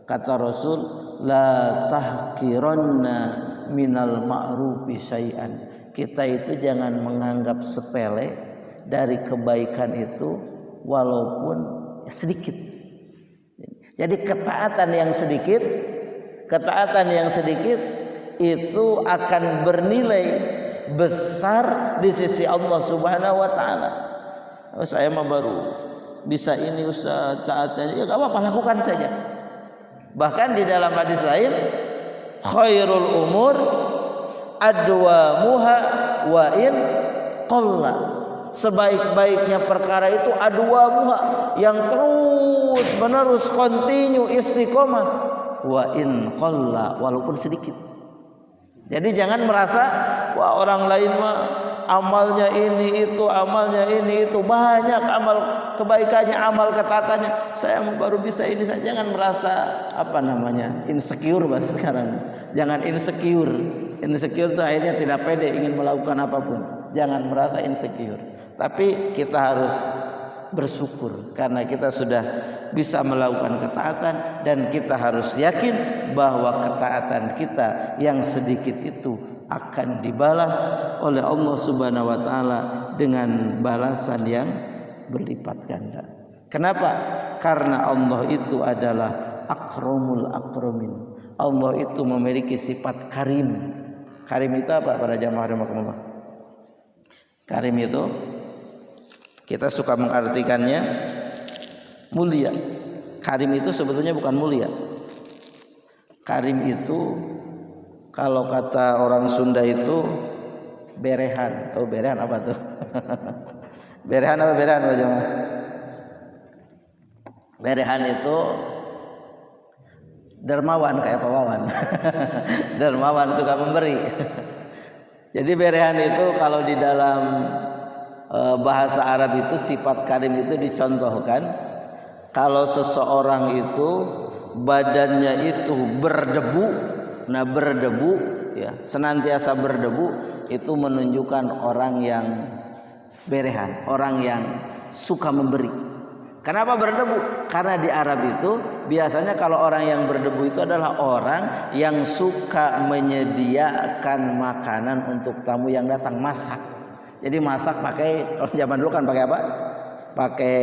S1: Kata Rasul, la tahqiranna minal ma'rufi syai'an. Kita itu jangan menganggap sepele dari kebaikan itu walaupun sedikit. Jadi ketaatan yang sedikit itu akan bernilai besar di sisi Allah Subhanahu wa taala. Oh, saya mah baru bisa ini Ustaz, taatnya ya enggak apa-apa, lakukan saja. Bahkan di dalam hadis lain, khairul umur adwamuha wa in qalla, sebaik-baiknya perkara itu adwamuha, yang terus menerus kontinu istiqomah, wa in qalla, walaupun sedikit. Jadi jangan merasa wah orang lain mah amalnya ini itu, amalnya ini itu, banyak amal kebaikannya, amal ketaatannya, saya baru bisa ini saja. Jangan merasa insecure bahasa sekarang. Jangan insecure itu akhirnya tidak pede ingin melakukan apapun. Jangan merasa insecure, tapi kita harus bersyukur karena kita sudah bisa melakukan ketaatan, dan kita harus yakin bahwa ketaatan kita yang sedikit itu akan dibalas oleh Allah Subhanahu wa taala dengan balasan yang berlipat ganda. Kenapa? Karena Allah itu adalah akramul akramin. Allah itu memiliki sifat karim. Karim itu apa para jamaah rahimakumullah? Karim itu kita suka mengartikannya mulia. Karim itu sebetulnya bukan mulia. Karim itu kalau kata orang Sunda itu berehan. Oh, berehan apa tuh? Berehan apa jemaah? Berehan itu dermawan, kayak Pak Wawan. Dermawan, suka memberi. Jadi berehan itu kalau di dalam bahasa Arab itu sifat karim itu dicontohkan kalau seseorang itu badannya itu berdebu, ya, senantiasa berdebu, itu menunjukkan orang yang berehan, orang yang suka memberi. Kenapa berdebu? Karena di Arab itu biasanya kalau orang yang berdebu itu adalah orang yang suka menyediakan makanan untuk tamu yang datang, masak. Jadi masak pakai, kalau zaman dulu kan pakai apa? Pakai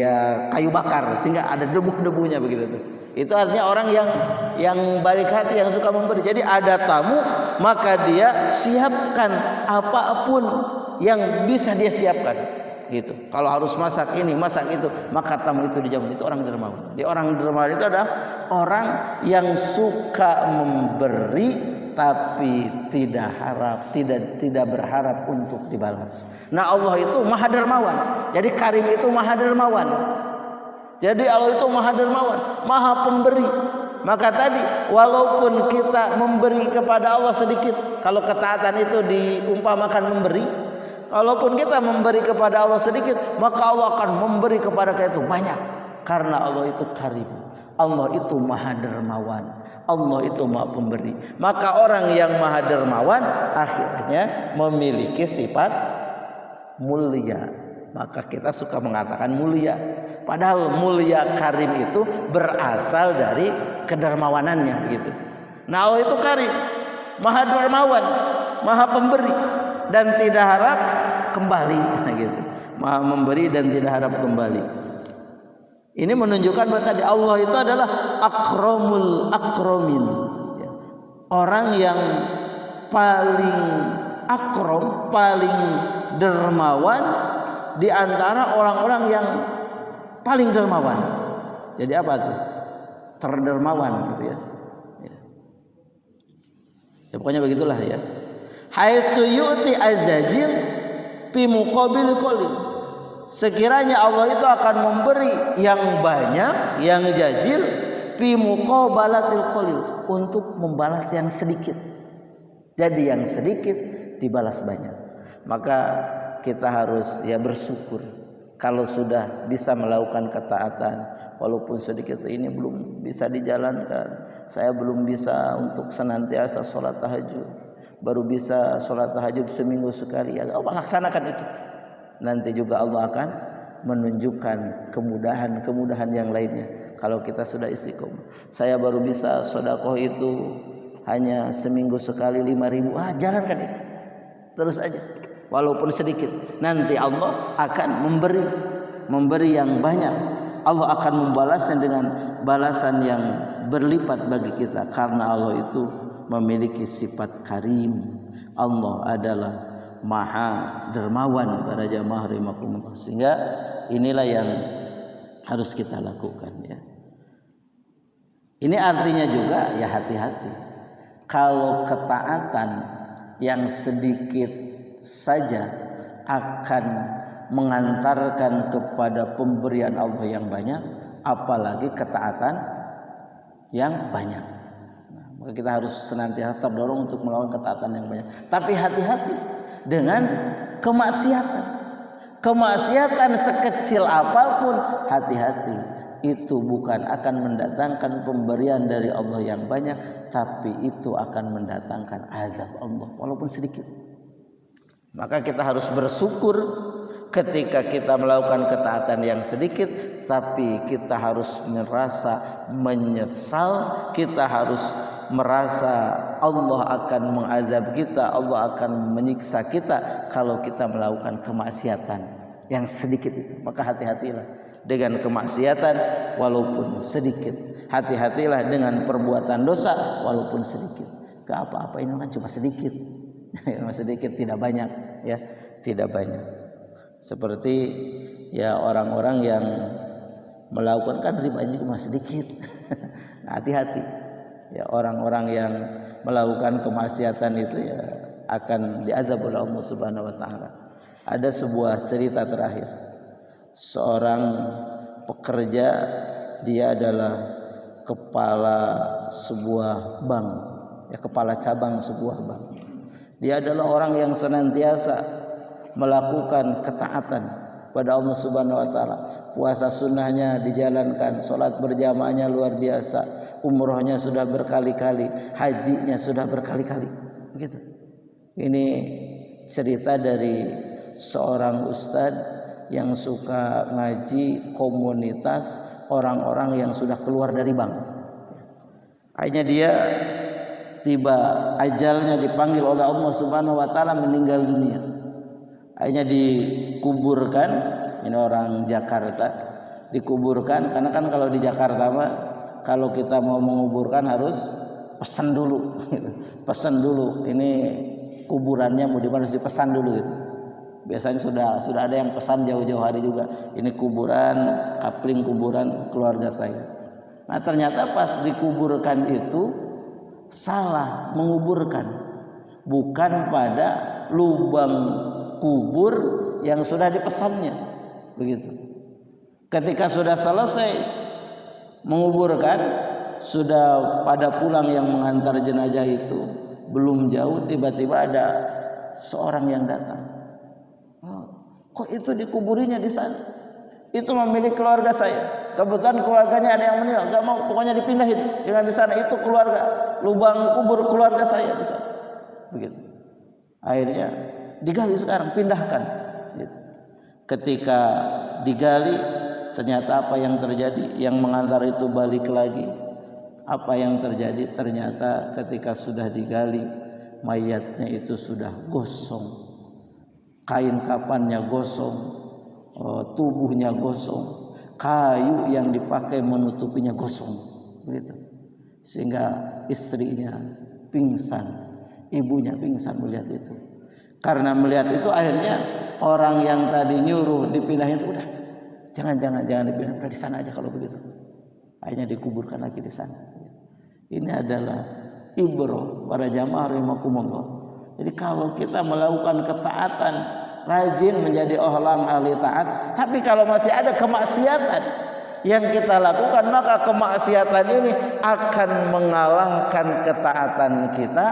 S1: ya, kayu bakar sehingga ada debu-debunya begitu tuh. Itu artinya orang yang baik hati, yang suka memberi. Jadi ada tamu, maka dia siapkan apapun yang bisa dia siapkan. Gitu. Kalau harus masak ini, masak itu, maka tamu itu dijamu. Itu orang dermawan. Jadi orang dermawan itu adalah orang yang suka memberi tapi tidak berharap untuk dibalas. Nah, Allah itu Maha Dermawan. Jadi Karim itu Maha Dermawan. Jadi Allah itu Maha Dermawan, Maha Pemberi. Maka tadi walaupun kita memberi kepada Allah sedikit, kalau ketaatan itu diumpamakan memberi, walaupun kita memberi kepada Allah sedikit, maka Allah akan memberi kepada kita itu banyak. Karena Allah itu Karim, Allah itu Maha Dermawan, Allah itu Maha Pemberi. Maka orang yang Maha Dermawan akhirnya memiliki sifat mulia. Maka kita suka mengatakan mulia, padahal mulia Karim itu berasal dari kedermawanannya gitu. Nah, Allah itu Karim, Maha Dermawan, Maha Pemberi, dan tidak harap kembali gitu. Maha memberi dan tidak harap kembali. Ini menunjukkan bahwa tadi Allah itu adalah akramul akramin, orang yang paling akram, paling dermawan di antara orang-orang yang paling dermawan. Jadi apa tuh? Terdermawan gitu ya. Ya pokoknya begitulah ya. Haitsu yu'ti azajil fi muqabil qalil. Sekiranya Allah itu akan memberi yang banyak, yang jajil fi muqabalatil qalil, untuk membalas yang sedikit. Jadi yang sedikit dibalas banyak. Maka kita harus ya bersyukur kalau sudah bisa melakukan ketaatan, walaupun sedikit ini belum bisa dijalankan. Saya belum bisa untuk senantiasa sholat tahajud, baru bisa sholat tahajud seminggu sekali. Ya Allah, laksanakan itu. Nanti juga Allah akan menunjukkan kemudahan yang lainnya kalau kita sudah istiqomah. Saya baru bisa sedekah itu hanya seminggu sekali 5.000. Jalankan itu terus aja, walaupun sedikit. Nanti Allah akan memberi yang banyak. Allah akan membalasnya dengan balasan yang berlipat bagi kita, karena Allah itu memiliki sifat karim. Allah adalah Maha dermawan para jamaah rahimakumullah. Sehingga inilah yang harus kita lakukan ya. Ini artinya juga ya hati-hati. Kalau ketaatan yang sedikit saja akan mengantarkan kepada pemberian Allah yang banyak, apalagi ketaatan yang banyak. Nah, maka kita harus senantiasa terdorong untuk melakukan ketaatan yang banyak. Tapi hati-hati dengan kemaksiatan. Kemaksiatan sekecil apapun, hati-hati. Itu bukan akan mendatangkan pemberian dari Allah yang banyak, tapi itu akan mendatangkan azab Allah walaupun sedikit. Maka kita harus bersyukur ketika kita melakukan ketaatan yang sedikit, tapi kita harus merasa menyesal, kita harus merasa Allah akan mengazab kita, Allah akan menyiksa kita kalau kita melakukan kemaksiatan yang sedikit itu. Maka hati-hatilah dengan kemaksiatan walaupun sedikit. Hati-hatilah dengan perbuatan dosa walaupun sedikit. Gak apa-apa, ini kan cuma sedikit. Cuma sedikit, tidak banyak ya, tidak banyak. Seperti ya orang-orang yang melakukan kan ribanya cuma sedikit. Hati-hati. Ya orang-orang yang melakukan kemaksiatan itu ya akan diazab oleh Allah Subhanahu wa taala. Ada sebuah cerita terakhir. Seorang pekerja, dia adalah kepala sebuah bank, ya kepala cabang sebuah bank. Dia adalah orang yang senantiasa melakukan ketaatan pada Allah Subhanahu wa taala. Puasa sunnahnya dijalankan, salat berjamaahnya luar biasa, umrohnya sudah berkali-kali, hajinya sudah berkali-kali. Begitu. Ini cerita dari seorang ustadz yang suka ngaji komunitas orang-orang yang sudah keluar dari bank. Akhirnya dia tiba ajalnya, dipanggil oleh Allah Subhanahu wa taala, meninggal dunia. Akhirnya dikuburkan, ini orang Jakarta, dikuburkan karena kan kalau di Jakarta mah kalau kita mau menguburkan harus pesan dulu. Pesan dulu, ini kuburannya mau di mana, harus dipesan dulu gitu. Biasanya sudah ada yang pesan jauh-jauh hari juga. Ini kuburan, kapling kuburan keluarga saya. Nah ternyata pas dikuburkan itu salah menguburkan, bukan pada lubang kubur yang sudah dipesannya. Begitu. Ketika sudah selesai menguburkan, sudah pada pulang yang mengantar jenazah itu, belum jauh tiba-tiba ada seorang yang datang. Kok itu dikuburinya di sana? Itu memilih keluarga saya. Kebetulan keluarganya ada yang meninggal, nggak mau, pokoknya dipindahin. Jangan di sana, itu keluarga, lubang kubur keluarga saya di sana. Begitu. Akhirnya digali sekarang, pindahkan. Gitu. Ketika digali, ternyata apa yang terjadi? Yang mengantar itu balik lagi. Apa yang terjadi? Ternyata ketika sudah digali, mayatnya itu sudah gosong. Kain kafannya gosong, tubuhnya gosong, kayu yang dipakai menutupinya gosong, begitu. Sehingga istrinya pingsan, ibunya pingsan melihat itu. Karena melihat itu akhirnya orang yang tadi nyuruh dipindahin itu udah jangan dipindah, udah di sana aja kalau begitu. Akhirnya dikuburkan lagi di sana. Ini adalah ibrah para jamaah rahimakumullah. Jadi kalau kita melakukan ketaatan, rajin menjadi orang ahli taat, tapi kalau masih ada kemaksiatan yang kita lakukan, maka kemaksiatan ini akan mengalahkan ketaatan kita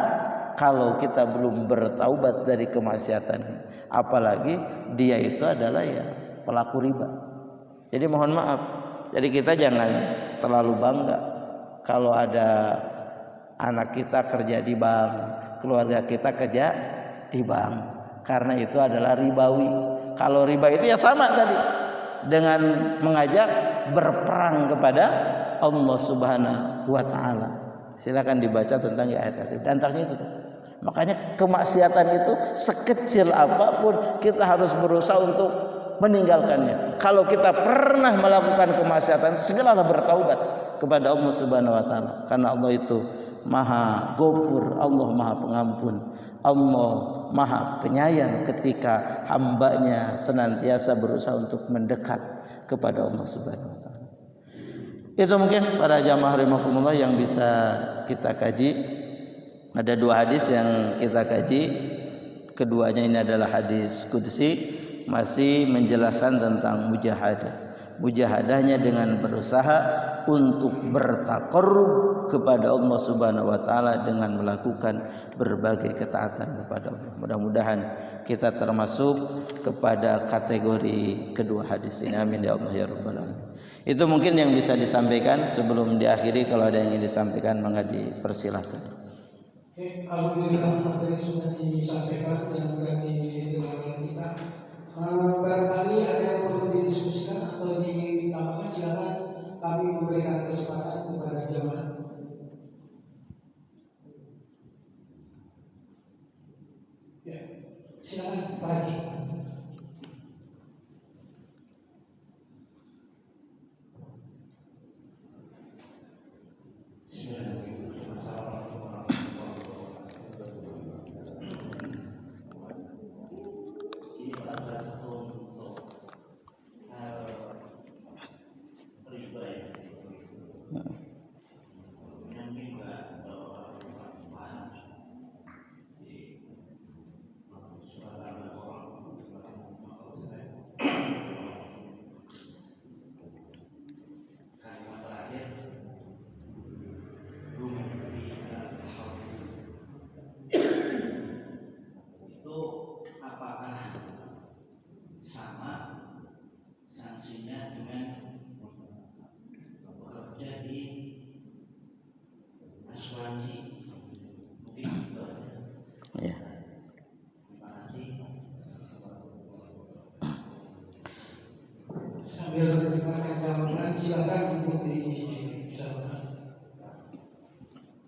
S1: kalau kita belum bertaubat dari kemaksiatan. Apalagi dia itu adalah ya pelaku riba. Jadi mohon maaf, jadi kita jangan terlalu bangga kalau ada anak kita kerja di bank, keluarga kita kerja di bank, karena itu adalah ribawi. Kalau riba itu ya sama tadi dengan mengajak berperang kepada Allah Subhanahu wa taala. Silakan dibaca tentang ayat-ayat dan antaranya itu. Makanya kemaksiatan itu sekecil apapun kita harus berusaha untuk meninggalkannya. Kalau kita pernah melakukan kemaksiatan, segeralah bertaubat kepada Allah Subhanahu wa taala. Karena Allah itu Maha Ghafur, Allah Maha Pengampun, Allah Maha Penyayang ketika hambanya senantiasa berusaha untuk mendekat kepada Allah Subhanahu wa taala. Itu mungkin para jamaah rahimakumullah yang bisa kita kaji. Ada dua hadis yang kita kaji. Keduanya ini adalah hadis qudsi, masih menjelaskan tentang mujahadah. Mujahadahnya dengan berusaha untuk bertaqarrub kepada Allah Subhanahu wa taala dengan melakukan berbagai ketaatan kepada Allah. Mudah-mudahan kita termasuk kepada kategori kedua hadis ini. Amin ya Allah ya rabbal alamin. Itu mungkin yang bisa disampaikan. Sebelum diakhiri, kalau ada yang ingin disampaikan maka dipersilahkan.
S2: Alhamdulillah materi sudah disampaikan dan sudah didengarkan kita. Barangkali ada yang perlu didiskusikan atau ditambahkan, silakan kami memberikan kesempatan kepada jamaah. Ya, silakan Pak Haji.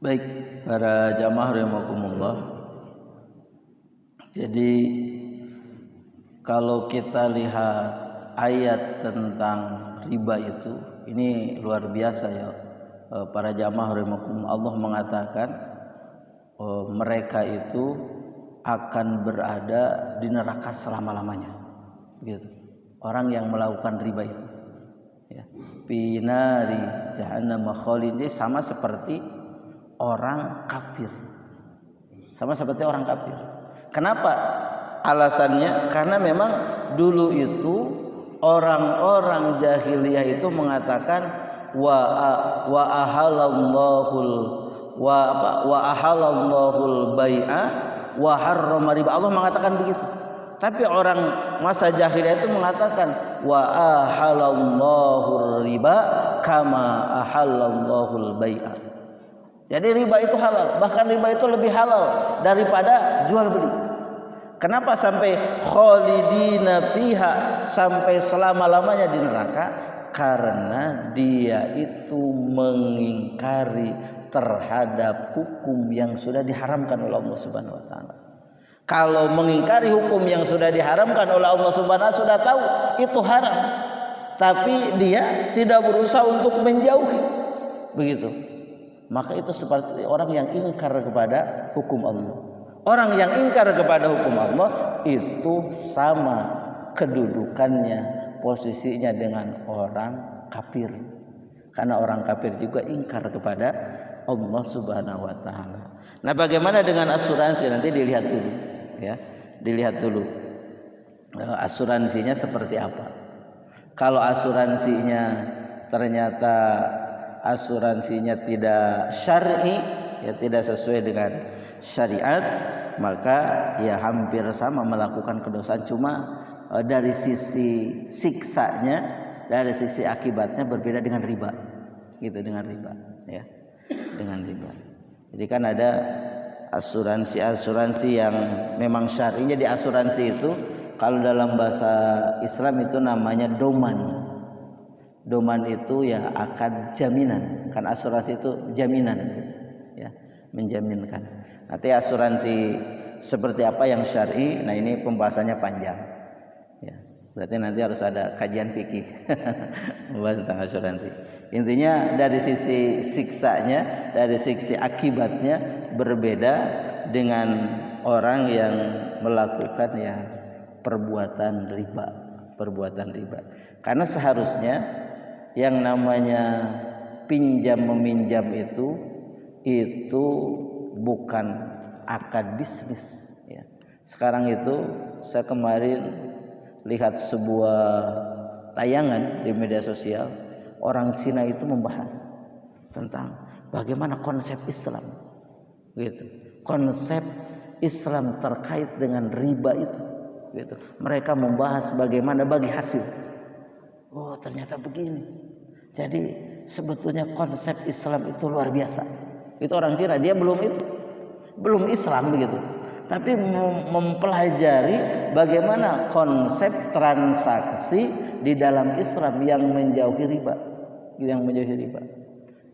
S1: Baik, para jamaah rahimakumullah. Jadi kalau kita lihat ayat tentang riba itu, ini luar biasa ya. Para jamaah rahimakumullah, Allah mengatakan mereka itu akan berada di neraka selama-lamanya. Begitu. Orang yang melakukan riba itu. Ya. Pinari jahannam khalidin, sama seperti orang kafir. Sama seperti orang kafir. Kenapa? Alasannya karena memang dulu itu orang-orang jahiliyah itu mengatakan wa ahalallahul bai'a wa harrama riba. Allah mengatakan begitu. Tapi orang masa jahiliyah itu mengatakan wa ahalallahul riba kama ahalallahul bai'a. Jadi riba itu halal, bahkan riba itu lebih halal daripada jual beli. Kenapa sampai khalidina fiha, sampai selama-lamanya di neraka? Karena dia itu mengingkari terhadap hukum yang sudah diharamkan oleh Allah Subhanahu wa taala. Kalau mengingkari hukum yang sudah diharamkan oleh Allah Subhanahu wa taala, sudah tahu itu haram, tapi dia tidak berusaha untuk menjauhi. Begitu. Maka itu seperti orang yang ingkar kepada hukum Allah. Orang yang ingkar kepada hukum Allah itu sama kedudukannya, posisinya dengan orang kafir. Karena orang kafir juga ingkar kepada Allah Subhanahu wa taala. Nah, bagaimana dengan asuransi? Nanti dilihat dulu ya. Dilihat dulu asuransinya seperti apa. Kalau asuransinya ternyata asuransinya tidak syar'i, ya tidak sesuai dengan syariat, maka ya hampir sama melakukan kedosaan, cuma dari sisi siksanya, dari sisi akibatnya berbeda dengan riba. Gitu, dengan riba ya. Dengan riba. Jadi kan ada asuransi yang memang syar'i. Jadi asuransi itu kalau dalam bahasa Islam itu namanya doman. Doman itu ya akad jaminan. Kan asuransi itu jaminan ya, menjaminkan. Nanti asuransi seperti apa yang syar'i, nah ini pembahasannya panjang ya. Berarti nanti harus ada kajian fikih membahas tentang asuransi. Intinya dari sisi siksanya, dari sisi akibatnya berbeda dengan orang yang melakukan ya perbuatan riba. Karena seharusnya yang namanya pinjam meminjam itu bukan akad bisnis ya. Sekarang itu saya kemarin lihat sebuah tayangan di media sosial, orang Cina itu membahas tentang bagaimana konsep Islam gitu. Konsep Islam terkait dengan riba itu gitu. Mereka membahas bagaimana bagi hasil. Oh, ternyata begini. Jadi sebetulnya konsep Islam itu luar biasa. Itu orang Cina, dia belum Islam begitu. Tapi mempelajari bagaimana konsep transaksi di dalam Islam yang menjauhi riba.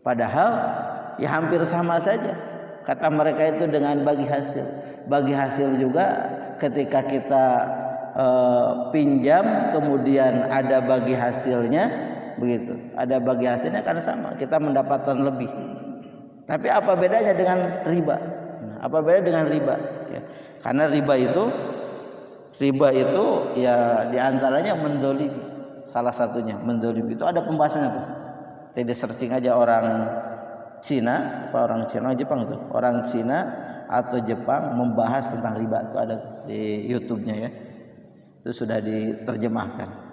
S1: Padahal ya hampir sama saja. Kata mereka itu dengan bagi hasil. Bagi hasil juga ketika kita pinjam kemudian ada bagi hasilnya begitu. Ada bagi hasilnya karena sama, kita mendapatkan lebih. Tapi apa bedanya dengan riba? Apa beda dengan riba? Ya, karena riba itu ya diantaranya mendolimi. Salah satunya mendolimi, itu ada pembahasannya tuh. Tidak searching aja orang Cina Jepang tuh. Orang Cina atau Jepang membahas tentang riba, itu ada di YouTube-nya ya. Itu sudah diterjemahkan.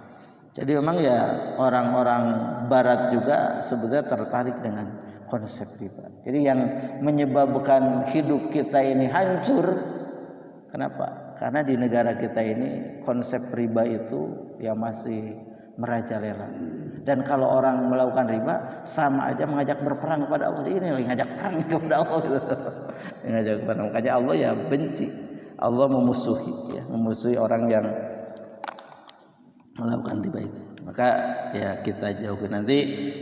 S1: Jadi memang ya orang-orang Barat juga sebetulnya tertarik dengan konsep riba. Jadi yang menyebabkan hidup kita ini hancur, kenapa? Karena di negara kita ini konsep riba itu ya masih merajalela. Dan kalau orang melakukan riba sama aja mengajak berperang kepada Allah. Ini lagi ngajak perang kepada Allah gitu. Ngajak perang. Makanya Allah ya benci. Allah memusuhi orang yang melakukan riba itu. Maka ya kita jauhi. Nanti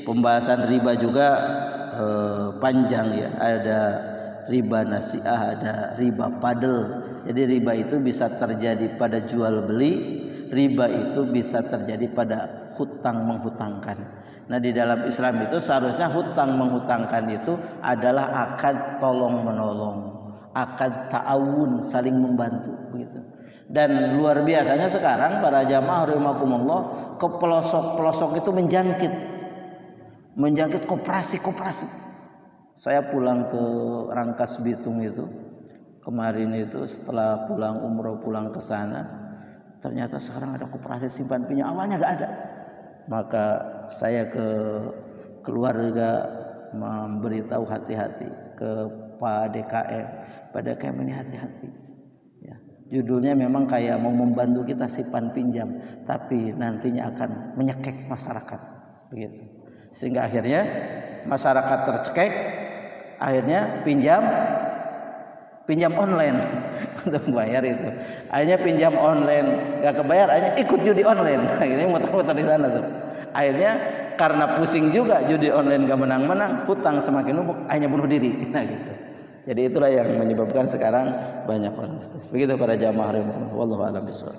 S1: pembahasan riba juga panjang ya. Ada riba nasi'ah, ada riba padel. Jadi riba itu bisa terjadi pada jual beli, riba itu bisa terjadi pada hutang menghutangkan. Nah, di dalam Islam itu seharusnya hutang menghutangkan itu adalah akad tolong menolong, akad ta'awun, saling membantu begitu. Dan luar biasanya sekarang para jamaah rahimakumullah ke pelosok-pelosok itu menjangkit koperasi. Saya pulang ke Rangkas Bitung itu kemarin itu, setelah pulang umroh pulang ke sana, ternyata sekarang ada koperasi simpan pinjam. Awalnya nggak ada. Maka saya ke keluarga memberitahu hati-hati ke Pak DKM ini hati-hati. Ya. Judulnya memang kayak mau membantu kita simpan pinjam, tapi nantinya akan menyekek masyarakat, begitu. Sehingga akhirnya masyarakat tercekek, akhirnya pinjam online untuk bayar itu. Akhirnya pinjam online gak kebayar, akhirnya ikut judi online. Ini muter-muter di sana tuh. Akhirnya karena pusing juga judi online gak menang-menang, hutang semakin numpuk, akhirnya bunuh diri. Nah gitu. Jadi itulah yang menyebabkan sekarang banyak orang stres. Begitu para jamaah rahimahullah. Wallahu a'lam bishawab.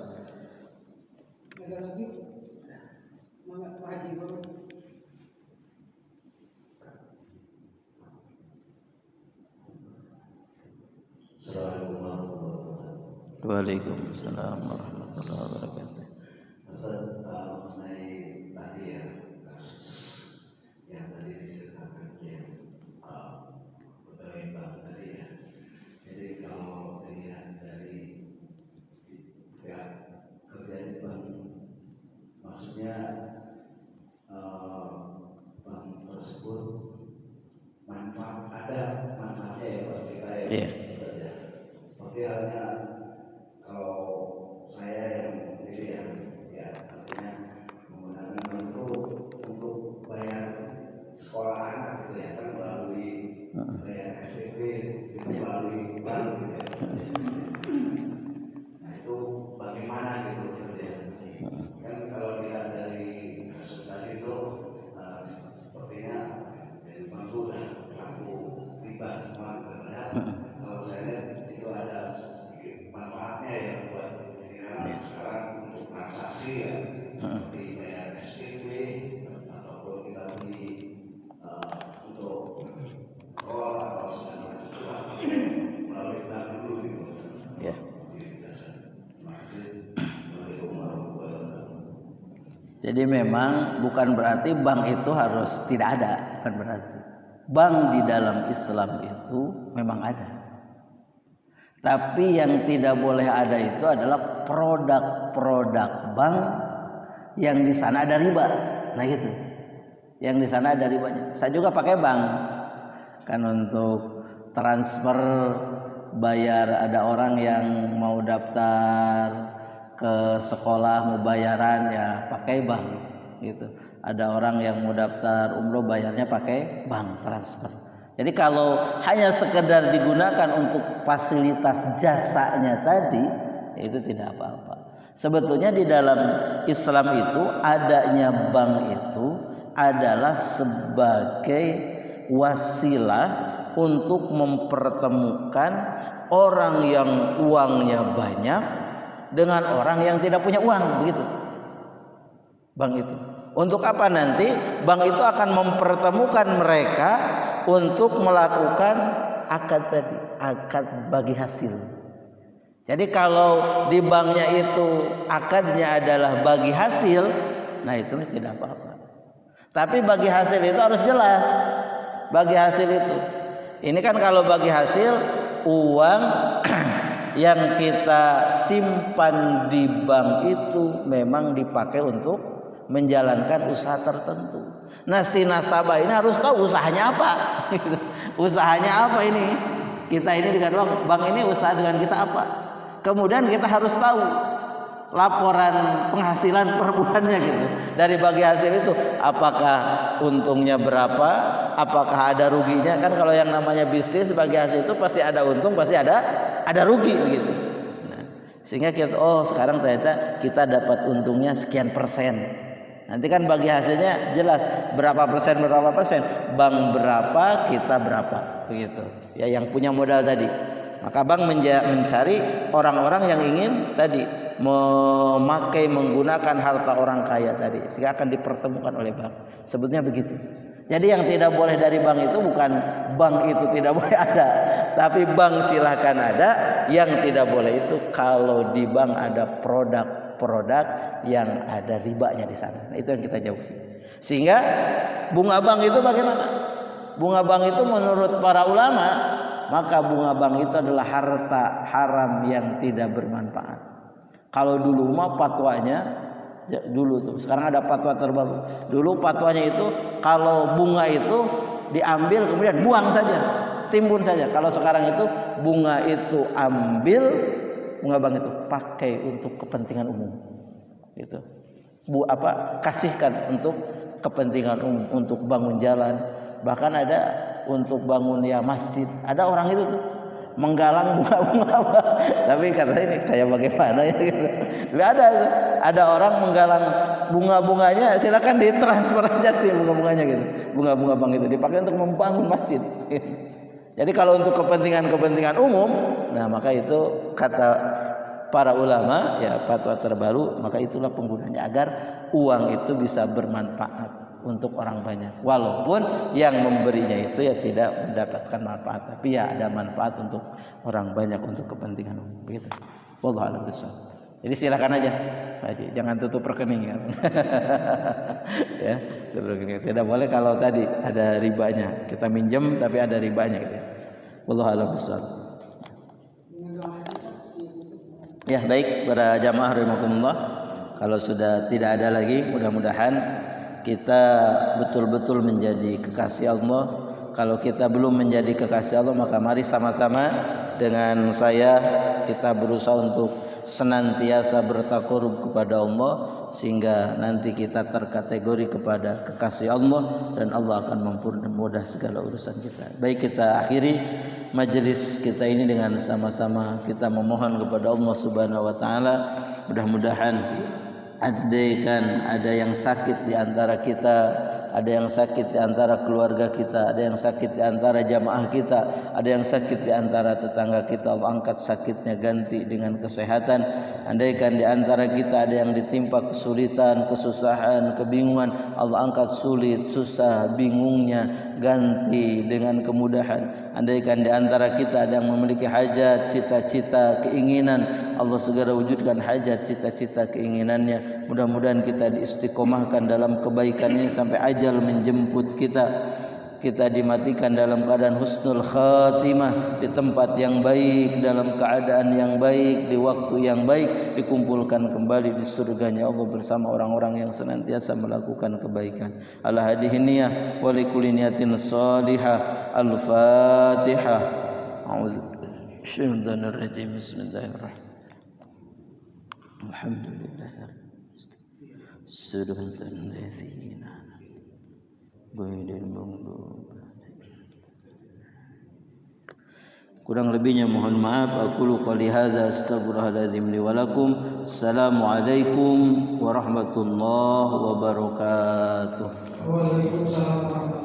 S3: Assalamualaikum
S1: Waalaikumsalam warahmatullahi wabarakatuh.
S3: Mengenai tadi ya, yang tadi diceritakan pegawai bank tadi ya. Jadi kalau dilihat dari pihak kerja di bank, maksudnya bank tersebut manfaatnya ya buat kita ya.
S1: Iya.
S3: Seperti halnya kalau saya yang sendiri ya artinya menggunakan untuk bayar sekolah anak gitu ya kan melalui bayar SPP itu melalui bank gitu ya. Nah itu bagaimana gitu kerjanya? Kan kalau dilihat dari kasus tadi itu sepertinya dari bank udah pelaku riba semua padahal kalau saya lihat itu ada manfaatnya ya buat sekarang untuk transaksi ya seperti bayar SPP ataupun kita beli untuk tol atau segala macam melalui bank dulu gitu.
S1: Ya. Jadi memang bukan berarti bank itu harus tidak ada, bukan berarti. Bank di dalam Islam itu memang ada. Tapi yang tidak boleh ada itu adalah produk-produk bank yang di sana ada riba. Nah gitu. Yang di sana ada ribanya. Saya juga pakai bank. Kan untuk transfer bayar, ada orang yang mau daftar ke sekolah mau bayaran ya pakai bank gitu. Ada orang yang mau daftar umroh bayarnya pakai bank transfer. Jadi kalau hanya sekedar digunakan untuk fasilitas jasanya tadi, itu tidak apa-apa. Sebetulnya di dalam Islam itu adanya bank itu adalah sebagai wasilah untuk mempertemukan orang yang uangnya banyak dengan orang yang tidak punya uang, begitu. Bank itu. Untuk apa nanti? Bank itu akan mempertemukan mereka untuk melakukan akad tadi, akad bagi hasil. Jadi kalau di banknya itu akadnya adalah bagi hasil, nah itu tidak apa-apa. Tapi bagi hasil itu harus jelas. Bagi hasil itu, ini kan kalau bagi hasil uang yang kita simpan di bank itu memang dipakai untuk menjalankan usaha tertentu. Nah si nasabah ini harus tahu usahanya apa. Usahanya apa ini? Kita ini dengan bank ini usaha dengan kita apa? Kemudian kita harus tahu laporan penghasilan per bulannya gitu. Dari bagi hasil itu apakah untungnya berapa? Apakah ada ruginya? Kan kalau yang namanya bisnis bagi hasil itu pasti ada untung, pasti ada rugi begitu. Nah, sehingga kita sekarang ternyata kita dapat untungnya sekian persen. Nanti kan bagi hasilnya jelas berapa persen, bank berapa, kita berapa, begitu. Ya yang punya modal tadi. Maka bank mencari orang-orang yang ingin tadi menggunakan harta orang kaya tadi, sehingga akan dipertemukan oleh bank. Sebetulnya begitu. Jadi yang tidak boleh dari bank itu bukan bank itu tidak boleh ada, tapi bank silahkan ada. Yang tidak boleh itu kalau di bank ada produk yang ada ribanya di sana. Nah, itu yang kita jauhi. Sehingga bunga bank itu bagaimana? Bunga bank itu menurut para ulama, maka bunga bank itu adalah harta haram yang tidak bermanfaat. Kalau dulu mah fatwanya dulu tuh, sekarang ada fatwa terbaru. Dulu fatwanya itu kalau bunga itu diambil kemudian buang saja, timbun saja. Kalau sekarang itu bunga itu ambil, bunga bank itu pakai untuk kepentingan umum. Gitu. Kasihkan untuk kepentingan umum, untuk bangun jalan, bahkan ada untuk bangun ya masjid. Ada orang itu tuh menggalang bunga-bunga, tapi katanya ini kayak bagaimana ya gitu. Ada orang menggalang bunga-bunganya, silakan ditransfer aja sih bunga-bunganya gitu. Bunga-bunga bank itu dipakai untuk membangun masjid. Jadi kalau untuk kepentingan umum, nah maka itu kata para ulama ya fatwa terbaru, maka itulah penggunanya agar uang itu bisa bermanfaat untuk orang banyak, walaupun yang memberinya itu ya tidak mendapatkan manfaat, tapi ya ada manfaat untuk orang banyak, untuk kepentingan umum begitu. Wallahu a'lam bishawab. Jadi silakan aja, Pak Haji, jangan tutup rekening ya. Ya, tutup rekening. Tidak boleh kalau tadi ada ribanya. Kita minjem tapi ada ribanya gitu. Wallahu a'lam bishawab. Ya, baik para jamaah rahimakumullah. Kalau sudah tidak ada lagi, mudah-mudahan kita betul-betul menjadi kekasih Allah. Kalau kita belum menjadi kekasih Allah, maka mari sama-sama dengan saya kita berusaha untuk senantiasa bertakarub kepada Allah, sehingga nanti kita terkategori kepada kekasih Allah dan Allah akan mempermudah segala urusan kita. Baik, kita akhiri majelis kita ini dengan sama-sama kita memohon kepada Allah Subhanahu wa taala, mudah-mudahan ada yang sakit di antara kita, ada yang sakit di antara keluarga kita, ada yang sakit di antara jamaah kita, ada yang sakit di antara tetangga kita. Allah angkat sakitnya, ganti dengan kesehatan. Andaikan di antara kita ada yang ditimpa kesulitan, kesusahan, kebingungan, Allah angkat sulit, susah, bingungnya, ganti dengan kemudahan. Andaikan di antara kita ada yang memiliki hajat, cita-cita, keinginan, Allah segera wujudkan hajat, cita-cita, keinginannya. Mudah-mudahan kita diistiqomahkan dalam kebaikan ini sampai ajal menjemput kita. Kita dimatikan dalam keadaan husnul khatimah, di tempat yang baik, dalam keadaan yang baik, di waktu yang baik, dikumpulkan kembali di surganya Allah bersama orang-orang yang senantiasa melakukan kebaikan. Ala hadhihi niyyah wa likulli niyatin shalihah. Al-Fatihah. A'udzu billahi rajim. Bismillahirrahmanirrahim. Alhamdulillah. Subhanal ladzina kurang lebihnya mohon maaf. Aku qouli hadza astaghfirullahaladzim li wa lakum. Assalamualaikum warahmatullahi wabarakatuh.
S2: Waalaikumsalam.